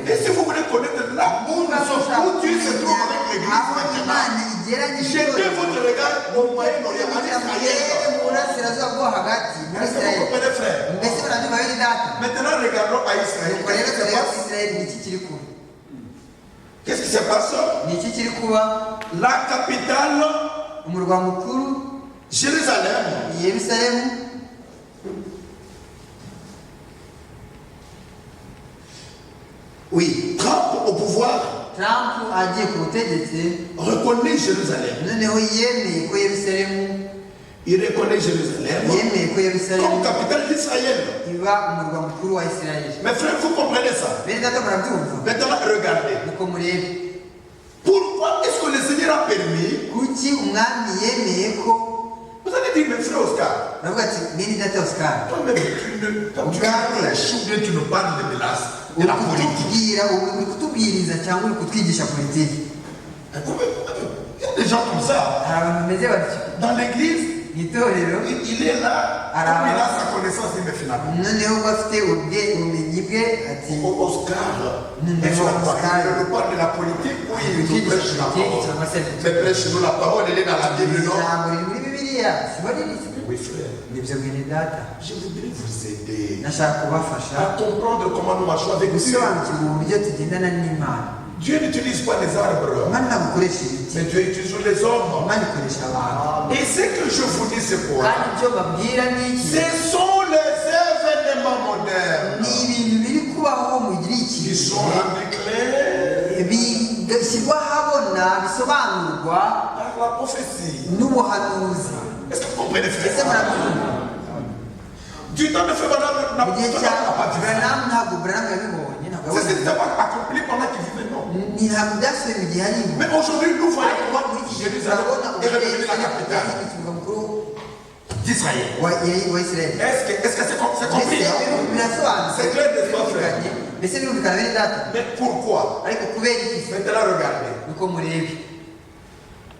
Speaker 3: et si vous voulez connaître là où nous sommes, où Dieu se trouve avec l'église maintenant, jetez votre regard au Moyen-Orient, en Israël. Est-ce que vous comprenez, frère? Maintenant, regardons à Israël. Qu'est-ce qui se passe? La capitale, Jérusalem. Oui, Trump au pouvoir reconnaît Jérusalem. Il reconnaît Jérusalem comme capitale d'Israël. Mais frère, vous comprenez ça? Maintenant, regardez. Pourquoi est-ce que le Seigneur a permis? Vous allez dire, mais frère Oscar, toi-même, tu nous parles de menaces, de la politique. Il y a des gens comme ça. Dans l'église, il est là, comme il a sa connaissance des finalement. Oscar, il nous parle de la politique, oui, il nous prêche la parole. Mais prêche-nous la parole, elle est dans la Bible, non? Oui, frère. nibyo mwene data
Speaker 2: Je voudrais vous aider
Speaker 3: nashaka kubafasha
Speaker 2: à comprendre comment nous marchons avec Dieu.
Speaker 3: gusobanukirwa uburyo tugendana n'Imana.
Speaker 2: Dieu n'utilise pas les arbres,
Speaker 3: Imana ntabwo ikoresha ibiti,
Speaker 2: mais Dieu utilise les hommes.
Speaker 3: Imana ikoresha abantu.
Speaker 2: Et ce que je vous dis, c'est quoi?
Speaker 3: kandi ibyo babwira ni iki?
Speaker 2: Ce sont les événements modernes
Speaker 3: ni ibintu biri kubaho mu gihe
Speaker 2: qui sont
Speaker 3: iki
Speaker 2: rendus clairs
Speaker 3: bigashyirwa ahabona bisobanurwa
Speaker 2: par la prophétie.
Speaker 3: n'ubuhanuzi.
Speaker 2: Est-ce que vous comprenez,
Speaker 3: ese
Speaker 2: frère?
Speaker 3: murabyumva?
Speaker 2: Du temps de Frère Branham,
Speaker 3: mu gihe cya
Speaker 2: pas vu.
Speaker 3: Branham ntabwo Branham yabibonye, ntabwo
Speaker 2: Ce
Speaker 3: yabonye.
Speaker 2: n'était pas accompli pendant qu'il vivait, non.
Speaker 3: ni ntabwo byasubiye mu gihe arimo.
Speaker 2: Mais aujourd'hui, nous voyons
Speaker 3: ariko
Speaker 2: comment
Speaker 3: muri iki gihe
Speaker 2: Jérusalem
Speaker 3: turabona
Speaker 2: est redevenue la
Speaker 3: uburyo
Speaker 2: capitale
Speaker 3: umurwa mukuru
Speaker 2: d'Israël.
Speaker 3: wa Isirayeli.
Speaker 2: Est-ce que c'est compris?
Speaker 3: mbese
Speaker 2: Hein?
Speaker 3: birasobanutse,
Speaker 2: C'est clair, n'est-ce pas, frère?
Speaker 3: birumvikanye, mbese birumvikana bene data.
Speaker 2: Mais pourquoi?
Speaker 3: ariko kubera iki se?
Speaker 2: Maintenant, regardez.
Speaker 3: nuko murebe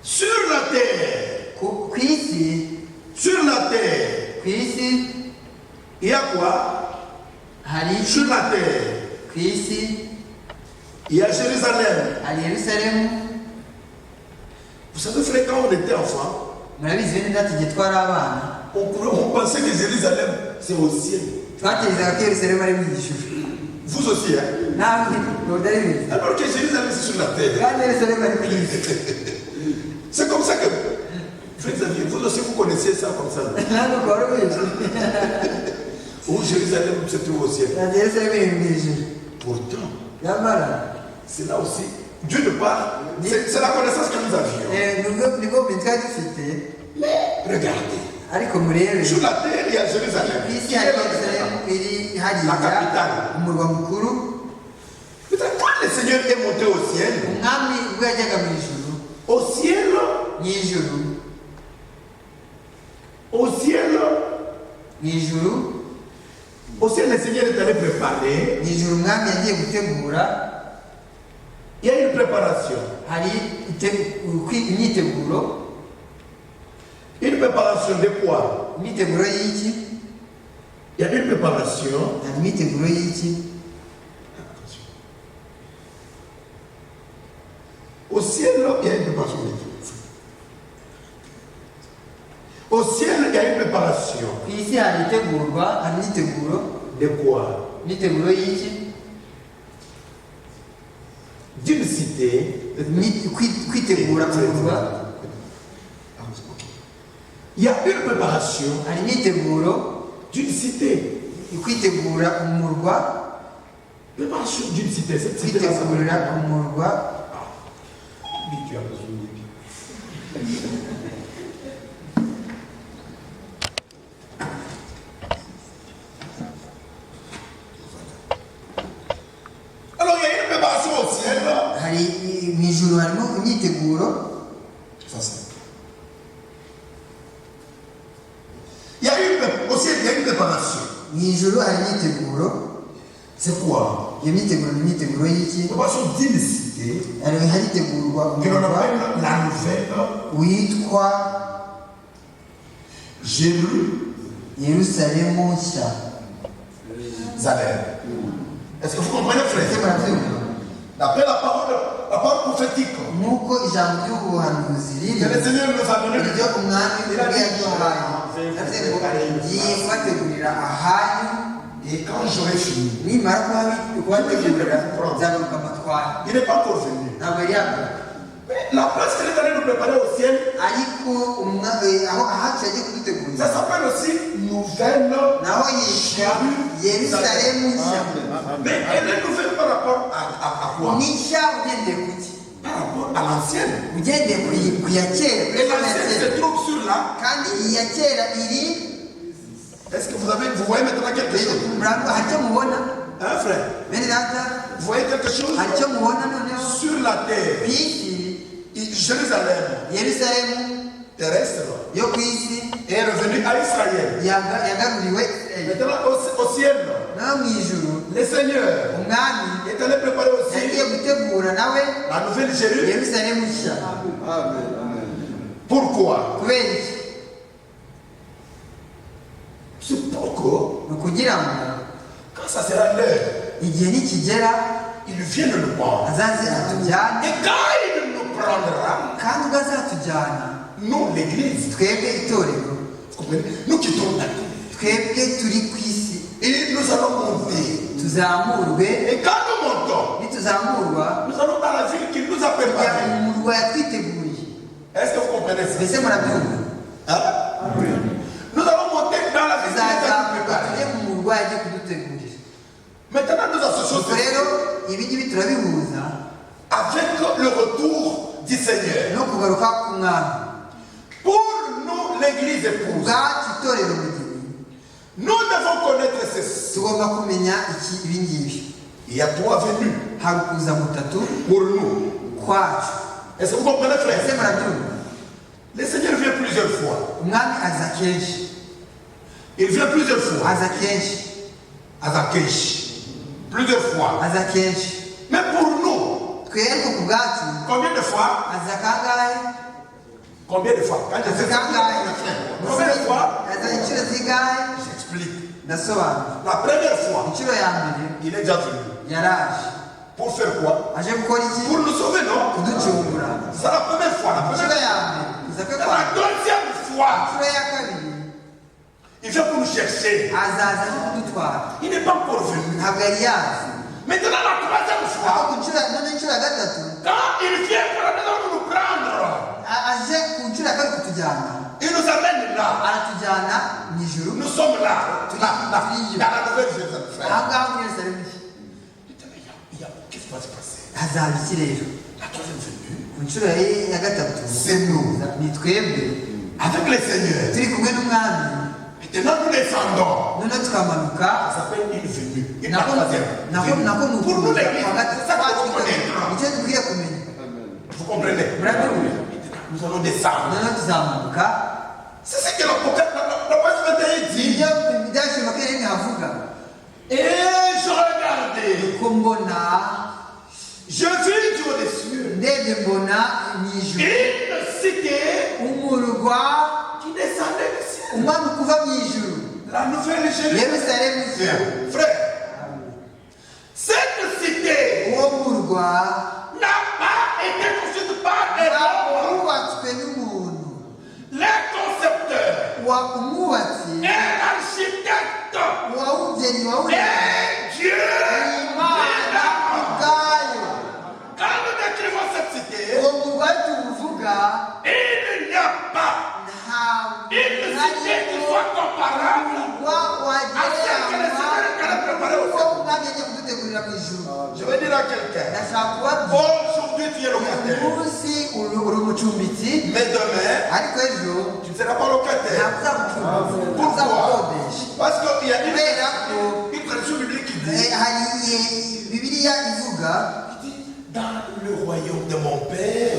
Speaker 2: Sur la terre,
Speaker 3: ku isi,
Speaker 2: sur la terre,
Speaker 3: ku isi
Speaker 2: il y a quoi?
Speaker 3: hari iki?
Speaker 2: Sur la terre,
Speaker 3: ku isi
Speaker 2: il y a Jérusalem.
Speaker 3: hari Yerusalemu.
Speaker 2: Vous savez, frère, quand on était enfant,
Speaker 3: murabizi bene data igihe twari abana
Speaker 2: on pensait que Jérusalem, c'est au ciel.
Speaker 3: twatekerezaga ko Yerusalemu ari mu ijuru.
Speaker 2: Vous aussi, hein?
Speaker 3: nawe ntabwo byari bimeze,
Speaker 2: Alors que Jérusalem, c'est sur la terre.
Speaker 3: kandi Yerusalemu ari ku isi.
Speaker 2: C'est comme ça que, frère Xavier, vous aussi, vous connaissez ça comme ça.
Speaker 3: ntabwo ukaba ubizi.
Speaker 2: Où Jérusalem se trouve au ciel.
Speaker 3: ntabwo Yerusalemu iri mu ijuru.
Speaker 2: Pourtant,
Speaker 3: nyamara
Speaker 2: c'est là aussi. Dieu ne parle. C'est la connaissance que nous avions.
Speaker 3: nibwo bumenyi twari dufite.
Speaker 2: Regardez.
Speaker 3: ariko murebe
Speaker 2: Sur la terre, il y a Jérusalem.
Speaker 3: ku isi
Speaker 2: Qui est
Speaker 3: hari
Speaker 2: la
Speaker 3: Yerusalemu iri hariya,
Speaker 2: La capitale.
Speaker 3: umurwa mukuru.
Speaker 2: Peut-être quand le Seigneur est monté au ciel,
Speaker 3: umwami ubwo yajyaga mu ijuru,
Speaker 2: au ciel,
Speaker 3: mu ijuru,
Speaker 2: au ciel,
Speaker 3: mu ijuru,
Speaker 2: au ciel, le Seigneur est allé préparer.
Speaker 3: mu ijuru umwami yagiye gutegura.
Speaker 2: Il y a une préparation.
Speaker 3: hari imyiteguro.
Speaker 2: Une préparation de quoi?
Speaker 3: imyiteguro y'iki?
Speaker 2: Il y a une préparation.
Speaker 3: hari imyiteguro y'iki?
Speaker 2: Au ciel, il y a une préparation de quoi? Au ciel, il y a une préparation.
Speaker 3: ku isi hari itegurwa, hari imyiteguro.
Speaker 2: De quoi?
Speaker 3: imyiteguro y'iki?
Speaker 2: D'une cité.
Speaker 3: kwitegura umurwa.
Speaker 2: Il y a une préparation
Speaker 3: hari imyiteguro
Speaker 2: d'une cité.
Speaker 3: kwitegura umurwa.
Speaker 2: Préparation d'une cité. Cette cité là, ça veut
Speaker 3: kwitegurira
Speaker 2: dire.
Speaker 3: umurwa.
Speaker 2: Oui, tu as besoin de lui. Alors il y a une préparation au ciel.
Speaker 3: hari mu ijuru harimo imyiteguro.
Speaker 2: Ça c'est. Il y a une au ciel, il y a une préparation.
Speaker 3: mu ijuru hari imyiteguro.
Speaker 2: C'est quoi?
Speaker 3: iyo myiteguro ni imyiteguro y'iki?
Speaker 2: Préparation d'une cité
Speaker 3: haritegurwa
Speaker 2: que l'on
Speaker 3: umurwa
Speaker 2: appelle la nouvelle
Speaker 3: witwa Yerusalemu nshya.
Speaker 2: Zalem. Est-ce que vous comprenez,
Speaker 3: Ese
Speaker 2: frère?
Speaker 3: murabyumva?
Speaker 2: D'après la parole prophétique,
Speaker 3: nk'uko ijambo ry'ubuhanuzi
Speaker 2: que
Speaker 3: riri,
Speaker 2: le Seigneur nous a donné
Speaker 3: iryo umwami ubwe yaduhaye, yavuze ngo ngiye kubategurira ahanyu,
Speaker 2: et quand j'aurai fini,
Speaker 3: nimara kubategurira nzagaruka amatwara.
Speaker 2: il n'est pas encore venu.
Speaker 3: ntabwo yari yagaruka,
Speaker 2: La place qu'il est allé nous préparer au ciel,
Speaker 3: ariko aho ahacu yagiye kudutegurira
Speaker 2: ça s'appelle aussi nouvelle.
Speaker 3: naho yitwa Yerusalemu nshya.
Speaker 2: Mais elle est nouvelle par rapport à quoi?
Speaker 3: ni nshya ugendeye ku ki?
Speaker 2: Par rapport à l'ancienne.
Speaker 3: ugendeye ku ya kera,
Speaker 2: Et l'ancienne se trouve sur là.
Speaker 3: kandi iyi ya kera iri.
Speaker 2: Est-ce que vous voyez maintenant quelque chose?
Speaker 3: hari icyo mubona
Speaker 2: Hein, frère?
Speaker 3: bene data?
Speaker 2: Vous voyez quelque chose?
Speaker 3: hari icyo mubona noneho
Speaker 2: Sur la terre,
Speaker 3: ku isi?
Speaker 2: Jérusalem
Speaker 3: Yerusalemu
Speaker 2: terrestre
Speaker 3: yo ku isi
Speaker 2: est revenu à Israël.
Speaker 3: yagaruriwe
Speaker 2: Maintenant, au ciel,
Speaker 3: naho mu ijuru
Speaker 2: le Seigneur
Speaker 3: umwami
Speaker 2: est allé préparer aussi
Speaker 3: yagiye gutegura nawe
Speaker 2: la nouvelle Jérusalem.
Speaker 3: Yerusalemu nshya.
Speaker 2: Pourquoi?
Speaker 3: kubera iki?
Speaker 2: C'est pourquoi,
Speaker 3: ni ukugira ngo
Speaker 2: quand ça sera l'heure,
Speaker 3: igihe nikigera
Speaker 2: il vienne nous prendre.
Speaker 3: azaze atujyane,
Speaker 2: Et quand il nous prendra,
Speaker 3: kandi ubwo azatujyana
Speaker 2: nous, l'église,
Speaker 3: twebwe itorero
Speaker 2: Nous quittons la terre. Et nous allons monter. Et quand nous montons, nous allons dans la ville qui nous a préparé. Est-ce que vous comprenez ça? Hein? Nous allons monter dans la ville qui nous a préparé. Maintenant, nous associons avec le retour du Seigneur. Pour nous, l'église épouse, nous devons connaître ceci. Il y a 3 venues pour nous. Est-ce que vous comprenez, frère? Le Seigneur vient plusieurs fois. Il vient plusieurs fois. Azakesh. Plusieurs fois. Mais pour nous, combien de fois? Combien de fois? Quand je dis combien de fois? J'explique. La première fois, il est déjà venu. Pour faire quoi? Pour nous sauver, non? C'est la première fois. La deuxième fois, il vient pour nous chercher. Il n'est pas encore venu. Maintenant, la troisième fois, quand il vient pour la maison nous prendre, il nous amène là. Nous sommes là. Dans la nouvelle Jérusalem. Qu'est-ce qui va se passer? La troisième venue, c'est nous. Avec le Seigneur. Maintenant nous descendons. Ça s'appelle une venue. Une troisième. Pour nous l'église, c'est ça qu'il faut connaître. Vous comprenez? Nous allons descendre. C'est ce que l'Apocalypse 21 dit. Et je regardais. Je vis du haut des cieux une cité qui descendait du ciel. La nouvelle Jérusalem. Frère, cette cité n'a pas été construite par un homme. Les concepteurs, un architecte, et Dieu. Quand nous décrivons cette cité, il n'y a pas une cité qui soit comparable à celle que le Seigneur a préparée au ciel. Je vais dire à quelqu'un, aujourd'hui tu es locataire, mais demain tu ne seras pas locataire. Pourquoi? Parce qu'il y a une tradition biblique qui dit, dans le royaume de mon père,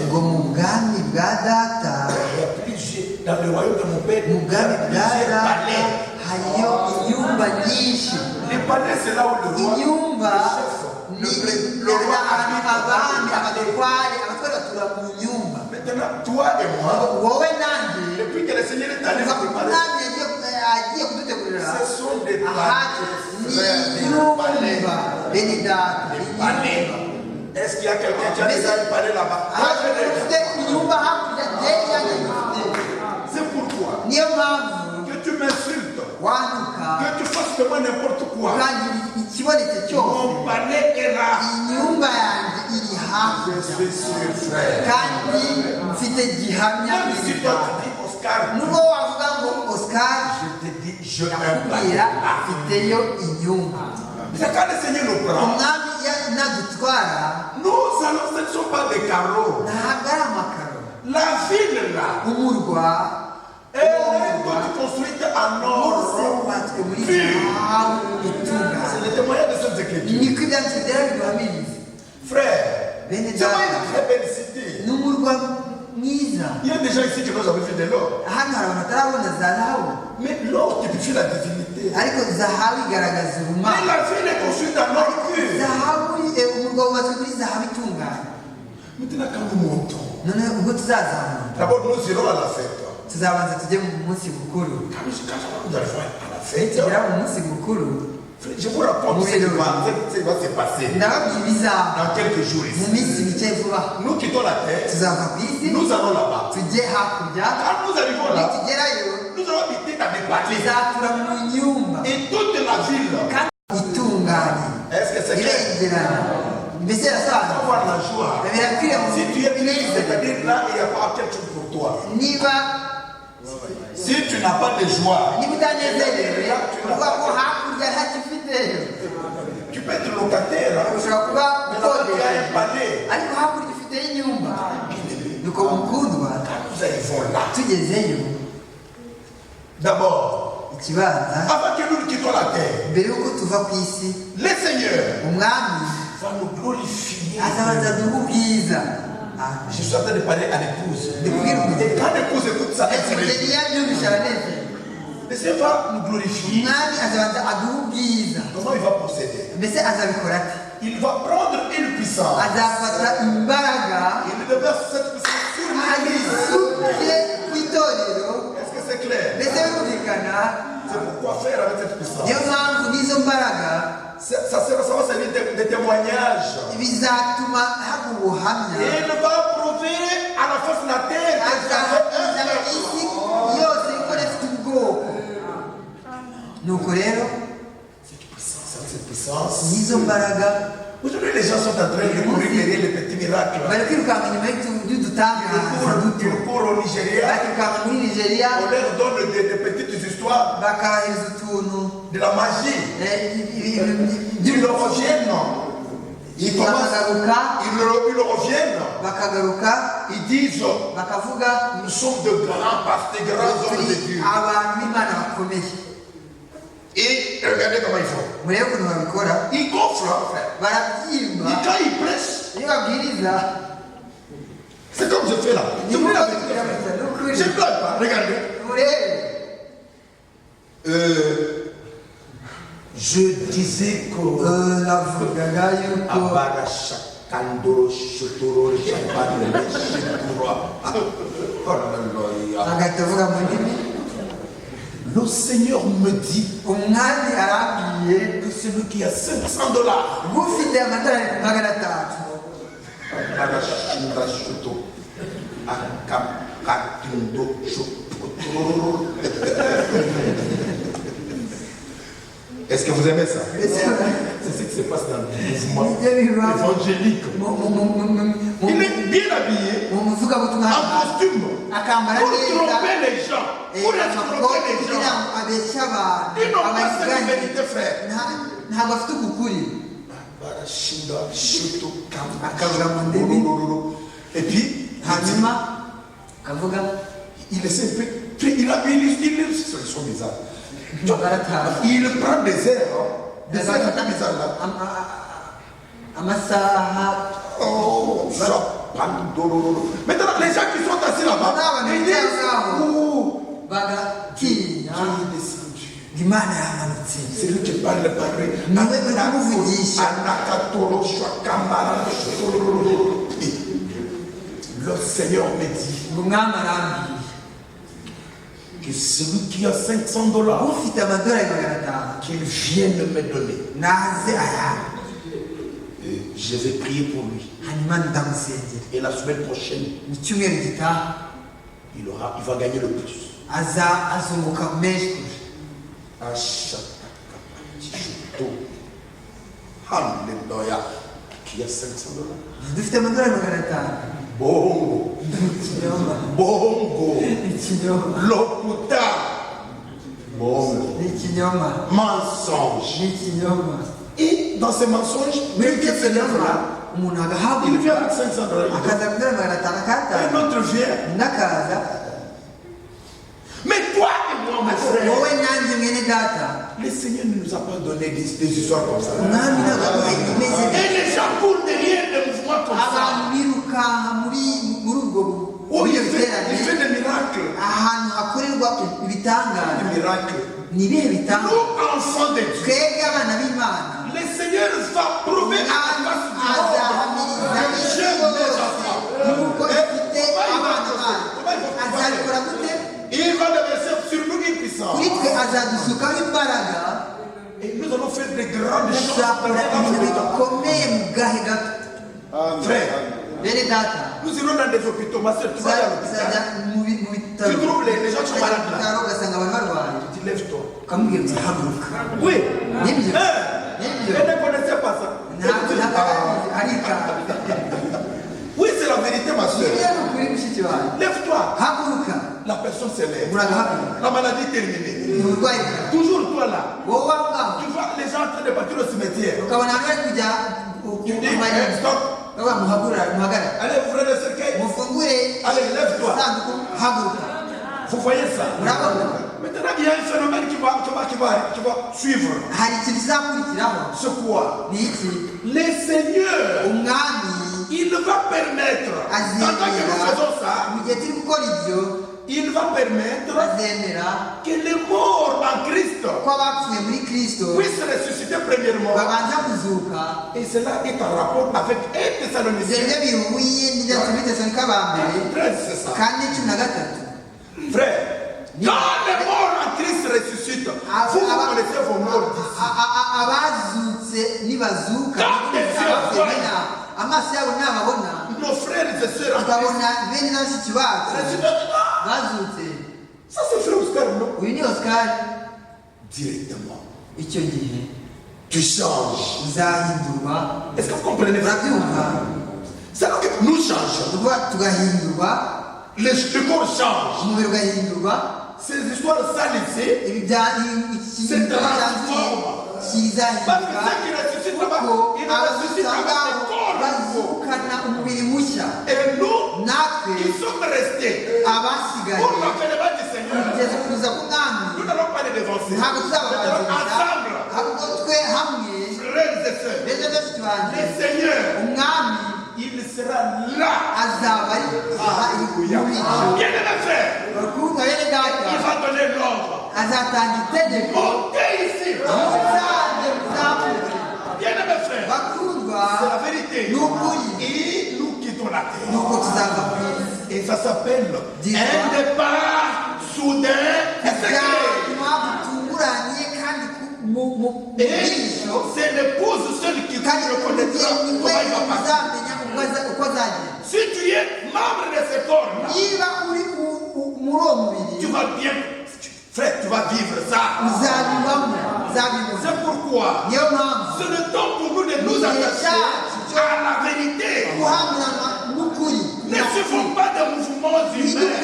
Speaker 2: dans le royaume de mon père, il y a plusieurs palais. Les palais, c'est là où le roi, le roi maintenant, toi et moi, depuis que le Seigneur est allé nous préparer, ce sont des palais. Est-ce qu'il y a quelqu'un qui a déjà parlé là-bas? C'est pourquoi que tu m'insultes, que tu fasses de moi n'importe quoi. Mon palais est là. Je suis sûr, frère. Même si toi tu dis Oscar, je te dis je un palais là. C'est quand le Seigneur nous prend. Nous allons, ce ne sont pas des carreaux. La ville là, elle est toute construite en or pur. C'est le témoignage de cette écriture. Frère, c'est une très belle cité. Il y a des gens ici qui n'ont jamais vu de l'or. Mais l'or typifie la divinité. Mais la ville est construite en or pur. Maintenant, quand nous montons, d'abord nous irons à la fête. Quand nous arrivons à la fête, je vous raconte ce qui va se passer dans quelques jours ici. Nous quittons la terre, nous allons là-bas. Quand nous arrivons là, nous nous allons habiter dans des bâtiments.
Speaker 3: bizatura mu nyumba
Speaker 2: Et toute la ville.
Speaker 3: itunganye
Speaker 2: Est-ce que c'est clair?
Speaker 3: irengerana mbese
Speaker 2: On
Speaker 3: irasobanura
Speaker 2: va voir la joie.
Speaker 3: birakwiriye
Speaker 2: Si tu es venu,
Speaker 3: binezeza
Speaker 2: c'est-à-dire là, il n'y a pas quelque chose pour toi.
Speaker 3: niba
Speaker 2: Si tu n'as pas de joie,
Speaker 3: niba utanezerewe uvuga ko hakurya ntacyo ufiteyo
Speaker 2: tu peux être locataire.
Speaker 3: ushobora kuba
Speaker 2: Mais là-bas, tu as
Speaker 3: ukodesha
Speaker 2: un palais.
Speaker 3: ariko hakurya ufiteyo inyumba nuko mukundwa
Speaker 2: Nous arrivons là.
Speaker 3: tugezeyo
Speaker 2: D'abord,
Speaker 3: ikibanza
Speaker 2: avant que nous quittons la terre,
Speaker 3: mbere y'uko tuva ku isi
Speaker 2: le Seigneur
Speaker 3: umwami
Speaker 2: va nous glorifier.
Speaker 3: azabanza duha ubwiza
Speaker 2: Je suis en train de parler à l'épouse.
Speaker 3: ndikubwira
Speaker 2: Et
Speaker 3: umugeni
Speaker 2: quand l'épouse écoute ça, elle se
Speaker 3: umugeni
Speaker 2: réjouit.
Speaker 3: iyo abyumvise aranezerewe
Speaker 2: Le Seigneur va nous glorifier.
Speaker 3: umwami azabanza aduha ubwiza
Speaker 2: Comment il va procéder?
Speaker 3: mbese azabikora ate
Speaker 2: Il va prendre une puissance.
Speaker 3: azafata imbaraga
Speaker 2: Il déverse cette puissance sur l'Église.
Speaker 3: azisuke ku itorero
Speaker 2: Est-ce que c'est clair?
Speaker 3: mbese birumvikana
Speaker 2: C'est pourquoi faire avec cette puissance.
Speaker 3: niyo mpamvu n'izo mbaraga
Speaker 2: Ça va servir de témoignage.
Speaker 3: bizatuma haba ubuhamya
Speaker 2: Et il va prouver à la face de la terre que ça fait
Speaker 3: azahamiza
Speaker 2: un
Speaker 3: isi
Speaker 2: peuple.
Speaker 3: yose ko rifite ubwoko nuko rero
Speaker 2: Cette puissance.
Speaker 3: n'izo mbaraga
Speaker 2: Aujourd'hui, les gens sont en train de courir derrière les petits miracles.
Speaker 3: bari kwirukanka inyuma y'udutangaza duto
Speaker 2: Ils courent au Nigeria.
Speaker 3: bakirukanka muri nigeria
Speaker 2: On leur donne des petites histoires
Speaker 3: bakahereza utuntu
Speaker 2: de la magie. Ils le reviennent. Ils commencent.
Speaker 3: bakagaruka
Speaker 2: Ils le reviennent.
Speaker 3: bakagaruka
Speaker 2: Ils disent
Speaker 3: bakavuga
Speaker 2: nous sommes de grands pasteurs, de grands hommes de
Speaker 3: turi
Speaker 2: Dieu.
Speaker 3: abantu b'imana bakomeye
Speaker 2: Et regardez comment ils font.
Speaker 3: murebe ukuntu babikora
Speaker 2: Ils gonflent, frère.
Speaker 3: barabyimba
Speaker 2: Et quand ils prêchent,
Speaker 3: iyo babwiriza
Speaker 2: c'est comme je fais là. Je
Speaker 3: ni
Speaker 2: vous
Speaker 3: uko
Speaker 2: la
Speaker 3: babwira gusa ni ukuri
Speaker 2: Je ne blague pas. Regardez.
Speaker 3: murebe
Speaker 2: Je disais que.
Speaker 3: navugaga yuko
Speaker 2: Abara Shakandoro Shotoro Shabane Shitura. Hallelujah.
Speaker 3: agahita avuga mu ndimi
Speaker 2: Le Seigneur me dit
Speaker 3: umwami arambwiye
Speaker 2: que celui qui a $500,
Speaker 3: ufite amadolari 500
Speaker 2: Abara Shinda Shoto, Akakatindo Shotoro. Est-ce que vous aimez ça? C'est ce qui se passe dans le mouvement évangélique. Il est bien habillé,
Speaker 3: mu muvugabutumwa
Speaker 2: en costume,
Speaker 3: akambara
Speaker 2: pour
Speaker 3: neza
Speaker 2: tromper les gens. Pour
Speaker 3: amakoti
Speaker 2: tromper les
Speaker 3: kugira
Speaker 2: gens.
Speaker 3: ngo abeshye abantu
Speaker 2: Ils n'ont pas cette
Speaker 3: abayiganye
Speaker 2: vérité, frère.
Speaker 3: ntabwo afite ukukuri
Speaker 2: Barashinda, Shoto,
Speaker 3: akavuga mu ndimi
Speaker 2: et puis,
Speaker 3: hanyuma akavuga
Speaker 2: il essaie de faire. Ils sont bizarres.
Speaker 3: barataha
Speaker 2: Il prend des airs, des airs bizarres là.
Speaker 3: amasaha
Speaker 2: Oh, maintenant, les gens qui sont assis là-bas, ils disent ouh,
Speaker 3: bagatinya
Speaker 2: Dieu est descendu.
Speaker 3: imana yamanutse
Speaker 2: C'est lui qui parle par lui.
Speaker 3: niwe uri kumuvugisha
Speaker 2: Anakatoro, Shwakamara, Shotoro. Le Seigneur me dit
Speaker 3: umwami arambwiye
Speaker 2: que celui qui a $500,
Speaker 3: ufite amadolari 500
Speaker 2: qu'il vienne me donner.
Speaker 3: naze ayawe
Speaker 2: Et je vais prier pour lui.
Speaker 3: hanyuma ndamusengera
Speaker 2: Et la semaine prochaine,
Speaker 3: mu cyumweru gitaha
Speaker 2: il va gagner le plus.
Speaker 3: azunguka menshi
Speaker 2: Alléluia. Qui a $500?
Speaker 3: dufite amadolari 500
Speaker 2: Bongo.
Speaker 3: ikinyoma
Speaker 2: Bongo.
Speaker 3: ikinyoma
Speaker 2: Lokuta. Bongo.
Speaker 3: ikinyoma
Speaker 2: Mensonge.
Speaker 3: ikinyoma
Speaker 2: Et dans ces mensonges, quelqu'un se lève là.
Speaker 3: umuntu
Speaker 2: Il
Speaker 3: agahaguruka
Speaker 2: vient avec $500.
Speaker 3: akaza amadolari 500
Speaker 2: Un
Speaker 3: akatanga
Speaker 2: autre vient.
Speaker 3: n'akaza
Speaker 2: Mais toi et moi, mon frère,
Speaker 3: wowe nanjye mwene data
Speaker 2: le Seigneur ne nous a pas donné des histoires comme ça.
Speaker 3: umwami ntabwo aduhaye imeze
Speaker 2: Et les gens courent derrière des mouvements comme ça.
Speaker 3: abantu birukanka muri ubwo
Speaker 2: Oh, il
Speaker 3: buryo
Speaker 2: fait
Speaker 3: biterane
Speaker 2: des miracles.
Speaker 3: ahantu hakorerwa ibitangaza
Speaker 2: Des miracles.
Speaker 3: ni ibihe bitangaza
Speaker 2: Nous, enfants de Dieu,
Speaker 3: twebwe abana b'imana
Speaker 2: le Seigneur va prouver à la face du monde
Speaker 3: azahamiriza
Speaker 2: que
Speaker 3: isi
Speaker 2: j'aime
Speaker 3: yose
Speaker 2: mes enfants.
Speaker 3: yuko ifite abana bayo azabikora gute
Speaker 2: Il va déverser sur nous une puissance.
Speaker 3: kuri twe azadusukaho imbaraga
Speaker 2: Et nous allons faire de grandes choses.
Speaker 3: tuzakora ibintu bikomeye mu gahe gato
Speaker 2: Frère,
Speaker 3: bene
Speaker 2: Nous irons dans des hôpitaux, ma soeur, tu vas à l'hôpital. Tu trouves les gens qui sont malades là. Tu te lèves-toi. Oui. Je ne connaissais pas ça. Oui, c'est la vérité, ma soeur. Lève-toi. La personne se lève. La maladie est terminée. Toujours toi là. Tu vois les gens en train de partir au cimetière. Tu dis, stop. Allez, ouvrez le cercueil. Allez, lève-toi. Vous voyez ça? Maintenant, il y a un phénomène qui va suivre. C'est quoi? Les seigneurs, il va permettre, pendant que nous faisons ça, il va permettre que les morts en Christ puissent ressusciter premièrement. Et cela est en rapport avec 1 Thessaloniciens. C'est ça. Frère, quand les morts en Christ ressuscitent, vous connaissez vos morts d'ici. Nos frères et sœurs en Christ, ça c'est frère Oscar, non? Directement. Tu changes. Est-ce que vous comprenez? C'est que nous changeons. Le corps change. Ces histoires salissées se transforment. Parce que ceux qui ressuscitent là-bas, ils ressuscitent avec le corps. Et nous, qui sommes restés pour l'avènement du Seigneur, nous n'allons pas les dévancer. Nous allons ensemble, frères et sœurs, les seigneurs, il sera là. Alléluia. Bien aimé frère, il va donner l'ordre. Montez ici. Bien aimé frère, c'est la vérité. Et nous quittons la terre. Et ça s'appelle un départ soudain et secret. Et c'est l'épouse seule qui reconnaîtra comment il va partir. Si tu es membre de ce corps-là, tu vas bien, frère, tu vas vivre ça. C'est pourquoi c'est le temps pour nous de nous attacher à la vérité. Ne suivons pas des mouvements humains.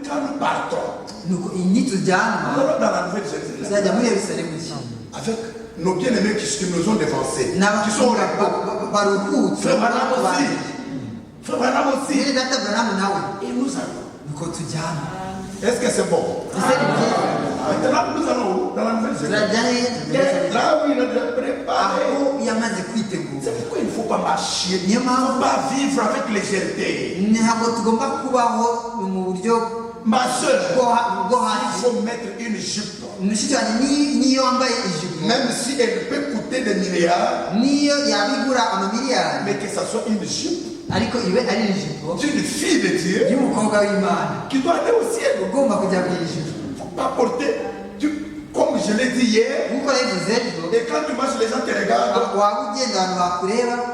Speaker 2: Quand nous partons, nous allons dans la nouvelle Jérusalem avec nos bien-aimés qui nous ont dévancés, qui sont au repos. Frère Branham aussi. Et nous allons. Est-ce que c'est bon? Maintenant, nous allons dans la nouvelle Jérusalem. Là où il a préparé. C'est pourquoi il ne faut pas marcher. Il ne faut pas vivre avec légèreté. Ma soeur, il faut mettre une jupe. Même si elle peut coûter des milliards, mais que ça soit une jupe. Tu es une fille de Dieu qui doit aller au ciel. Il ne faut pas porter, comme je l'ai dit hier, et quand tu marches, les gens te regardent.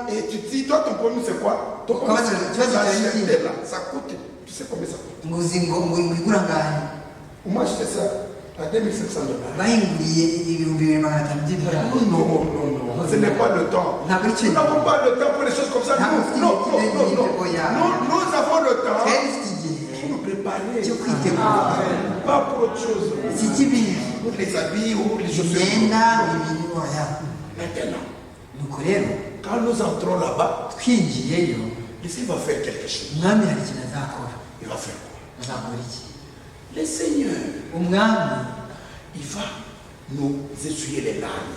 Speaker 2: Et tu dis, toi ton problème c'est quoi? Ton problème c'est là, ça coûte. Tu sais combien ça coûte? Moi je fais ça à 2500 $. Non, ce n'est pas le temps. Nous n'avons pas le temps pour les choses comme ça. Non. Nous avons le temps pour nous préparer. Pas pour autre chose. Pour les habits ou les chaussures. Maintenant, quand nous entrons là-bas, ici il va faire quelque chose. Il va faire quoi? Le Seigneur, il va nous essuyer les larmes.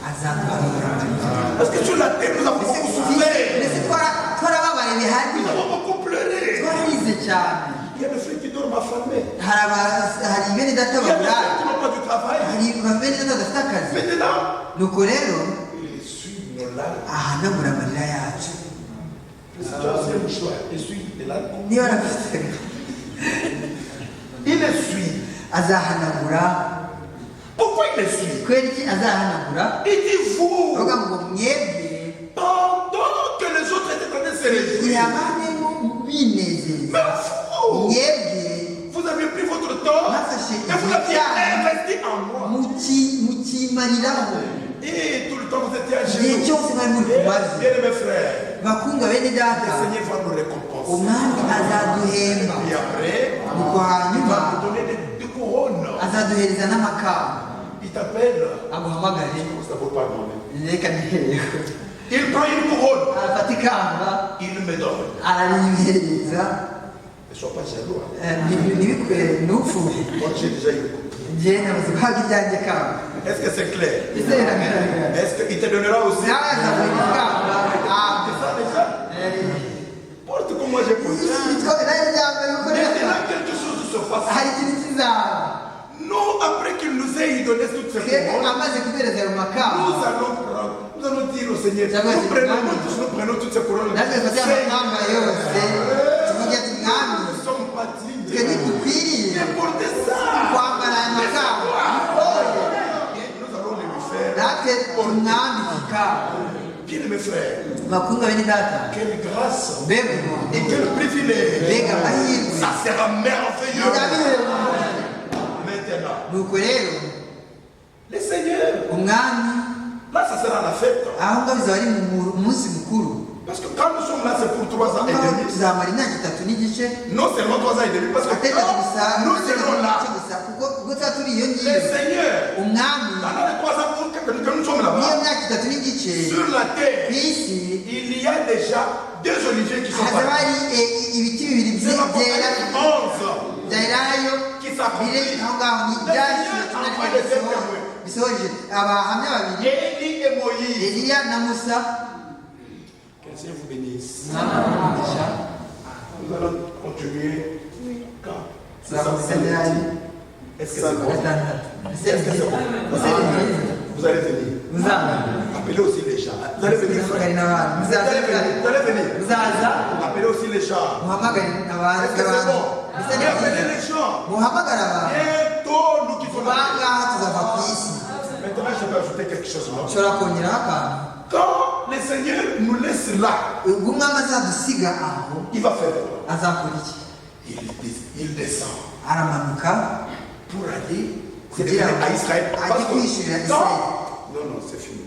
Speaker 2: Parce que sur la terre, nous avons beaucoup souffert. Nous avons beaucoup pleuré. Il y a des frères qui dorment affamés. Il y a des frères qui n'ont pas du travail. Maintenant, il essuie nos larmes. Il essuie les larmes. Il essuie. Pourquoi il essuie? Il dit vous, pendant que Vous avez pris votre temps et vous l'avez investi en moi. Et tout le temps vous étiez à genoux. Bien mes frères, le Seigneur va nous récompenser. Et après, il va nous donner des couronnes. Il t'appelle. Ça vaut pas demander. Il prend une couronne. Il me donne. Ne sois pas jaloux. Moi j'ai déjà eu. Est-ce que c'est clair? Est-ce qu'il te donnera aussi? C'est ça déjà? Porte comme moi j'ai posé. Maintenant quelque chose se passe. Nous, après qu'il nous ait donné toutes ces couronnes, nous allons dire au Seigneur, nous prenons toutes ces couronnes. Nous ne sommes pas dignes. Mais portez ça. Nous allons les lui faire. Bien mes frères, quelle grâce et quel privilège. Ça sera merveilleux. Maintenant, le Seigneur, là ça sera la fête. Parce que quand nous sommes là, c'est pour 3 ans et demi. Non seulement 3 ans et demi, parce que quand nous serons là, le Seigneur, pendant les 3 ans que nous sommes là-bas, sur la terre, il y a déjà 2 oliviers qui sont partis. C'est la Apocalypse 11 qui s'accomplit. Le Seigneur envoie les 2 témoins. Élie et Moïse. Que le Seigneur vous bénisse. Nous allons continuer quand? Est-ce que c'est bon? Est-ce que c'est bon? Vous allez venir. Appelez aussi les gens. Vous allez venir, frère. Vous allez venir. Appelez aussi les gens. Est-ce que c'est bon? Appelez les gens. Bientôt, nous quittons la terre. Maintenant, je vais ajouter quelque chose là. Quand le Seigneur nous laisse là, il va faire quoi? Il descend pour aller à Israël. Parce que non, c'est fini.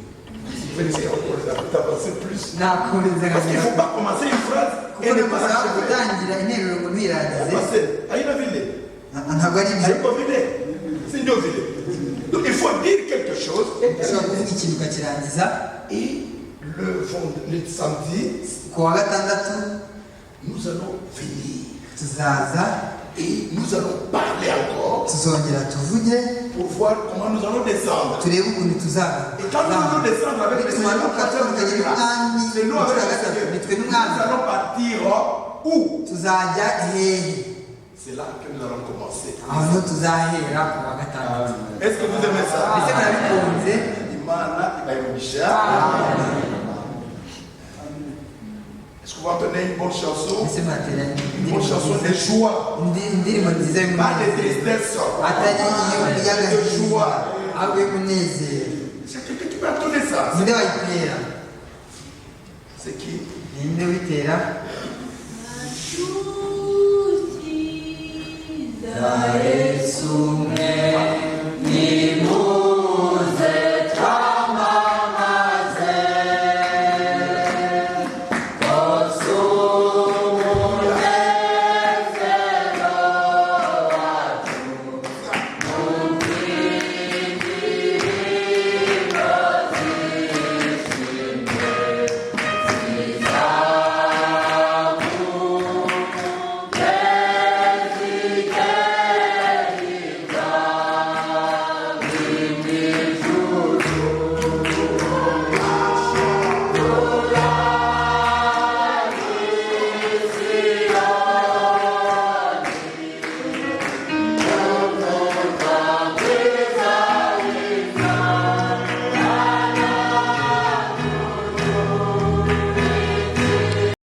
Speaker 2: Vous allez encore avancer plus. Parce qu'il ne faut pas commencer une phrase et ne pas achever. Donc il faut dire quelque chose. Et le samedi, nous allons venir. Et nous allons parler encore pour voir comment nous allons descendre. Et quand nous allons descendre avec le Seigneur, c'est nous avec le Seigneur. Nous allons partir où? C'est là que nous allons commencer. Est-ce que vous aimez ça? Est-ce qu'on va donner une bonne chanson? Une bonne chanson de joie. Pas de tristesse. De joie. C'est quelqu'un qui va donner ça. C'est qui?
Speaker 4: Yesu